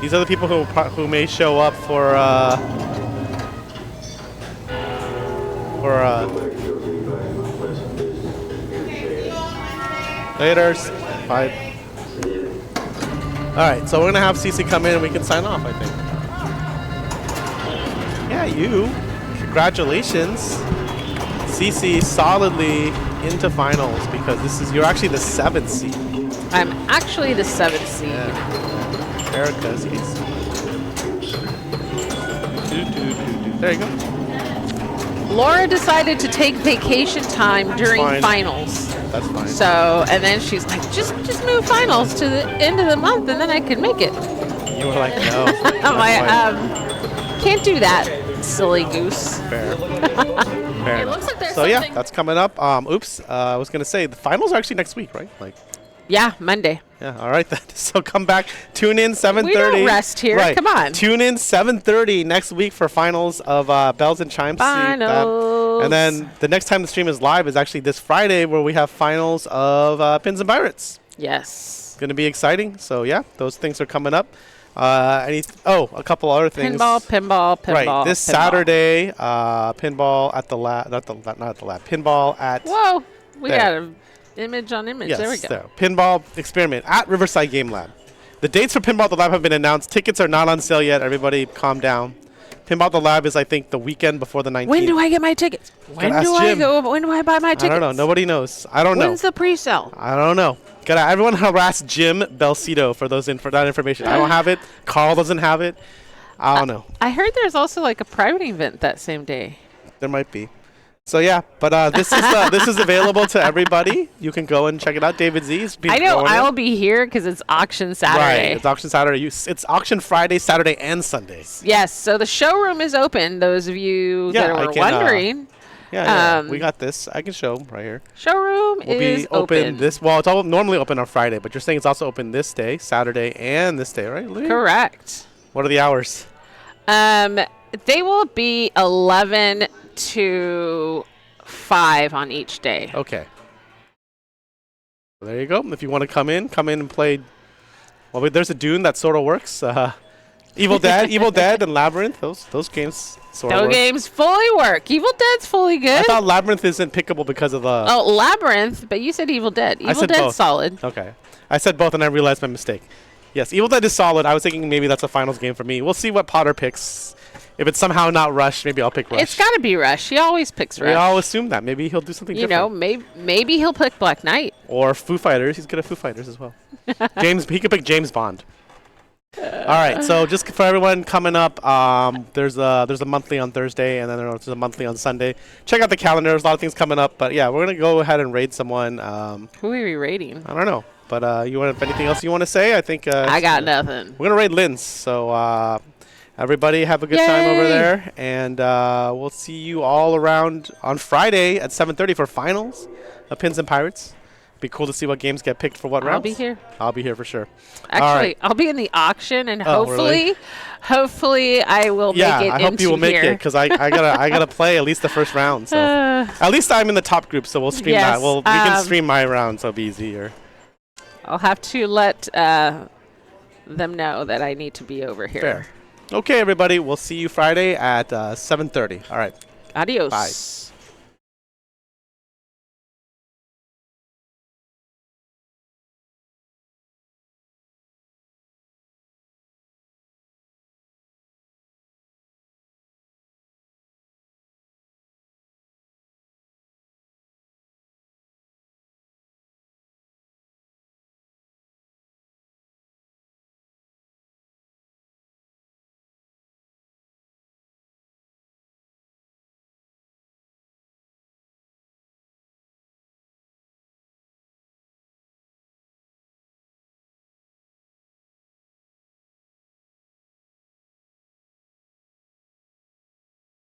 These are the people who may show up for later. Bye. All right, so we're gonna have Cece come in and we can sign off, I think. Yeah, you. Congratulations, Cece, solidly into finals because you're actually the 7th seed. I'm actually the 7th seed. Yeah. Erica's ace. There you go. Laura decided to take vacation time during fine. finals. That's fine. So, and then she's like, just move finals to the end of the month and then I can make it. You were like, no. I'm like, can't do that, silly goose. Fair. Fair enough. looks like there's So yeah, something- that's coming up. Oops, I was gonna say the finals are actually next week, right? Like, Yeah, Monday. yeah. All right then. So come back. Tune in 7:30. We don't rest here. Right. Come on. Tune in 7:30 next week for finals of Bells and Chimes. See that. Finals. And then the next time the stream is live is actually this Friday, where we have finals of Pins and Pirates. Yes. It's gonna be exciting. So yeah, those things are coming up. A couple other things. Pinball. Right, this pinball. Saturday, pinball at the lab, not at the lab, pinball at, Whoa, we There. got an image on image. yes, There we go. there. Pinball experiment at Riverside Game Lab. The dates for Pinball at the Lab have been announced. Tickets are not on sale yet. Everybody calm down. Pinball at the Lab is, I think, the weekend before the 19th. When do I get my tickets? When ask do I Jim. go? When do I buy my tickets? I don't know. Nobody knows. I don't know. When's the pre-sale? I don't know. Gotta everyone harass Jim Belcito for that information. I don't have it. Carl doesn't have it. I don't know. I heard there's also like a private event that same day. There might be. So yeah, but this is available to everybody. You can go and check it out. David Z's. I know I'll be here because it's auction Saturday. Right, it's auction Saturday. It's auction Friday, Saturday, and Sunday. Yes, so the showroom is open. Those of you that were wondering. Yeah, we got this. I can show right here. Showroom is be open. This it's all normally open on Friday, but you're saying it's also open this day, Saturday, and this day, right, Lee? Correct. What are the hours? They will be 11 to 5 on each day. Okay. So there you go. If you want to come in and play. Well, there's a Dune that sort of works. Evil Dead, and Labyrinth. Those games sort of work. Those games fully work. Evil Dead's fully good. I thought Labyrinth isn't pickable because of the. Oh, Labyrinth, but you said Evil Dead. Evil Dead's both. solid. Okay. I said both, and I realized my mistake. Yes, Evil Dead is solid. I was thinking maybe that's a finals game for me. We'll see what Potter picks. If it's somehow not Rush, maybe I'll pick Rush. It's got to be Rush. He always picks Rush. We all assume that. Maybe he'll do something different. Maybe he'll pick Black Knight. Or Foo Fighters. He's good at Foo Fighters as well. He could pick James Bond. All right, so just for everyone coming up, there's a monthly on Thursday, and then there's a monthly on Sunday. Check out the calendar. There's a lot of things coming up, but yeah, we're gonna go ahead and raid someone. Who are we raiding? I don't know, but you want anything else you want to say? I think I got nothing. We're gonna raid Lynn's, so everybody have a good time over there, and we'll see you all around on Friday at 7:30 for finals of Pins and Pirates. Be cool to see what games get picked for what rounds. I'll be here. I'll be here for sure. Actually, I'll be in the auction, and hopefully I will make it. Yeah, I hope you will make it because I gotta play at least the first round. So at least I'm in the top group, so we'll stream that. We can stream my round, so it'll be easier. I'll have to let them know that I need to be over here. Fair. Okay, everybody. We'll see you Friday at 7:30. All right. Adios. Bye.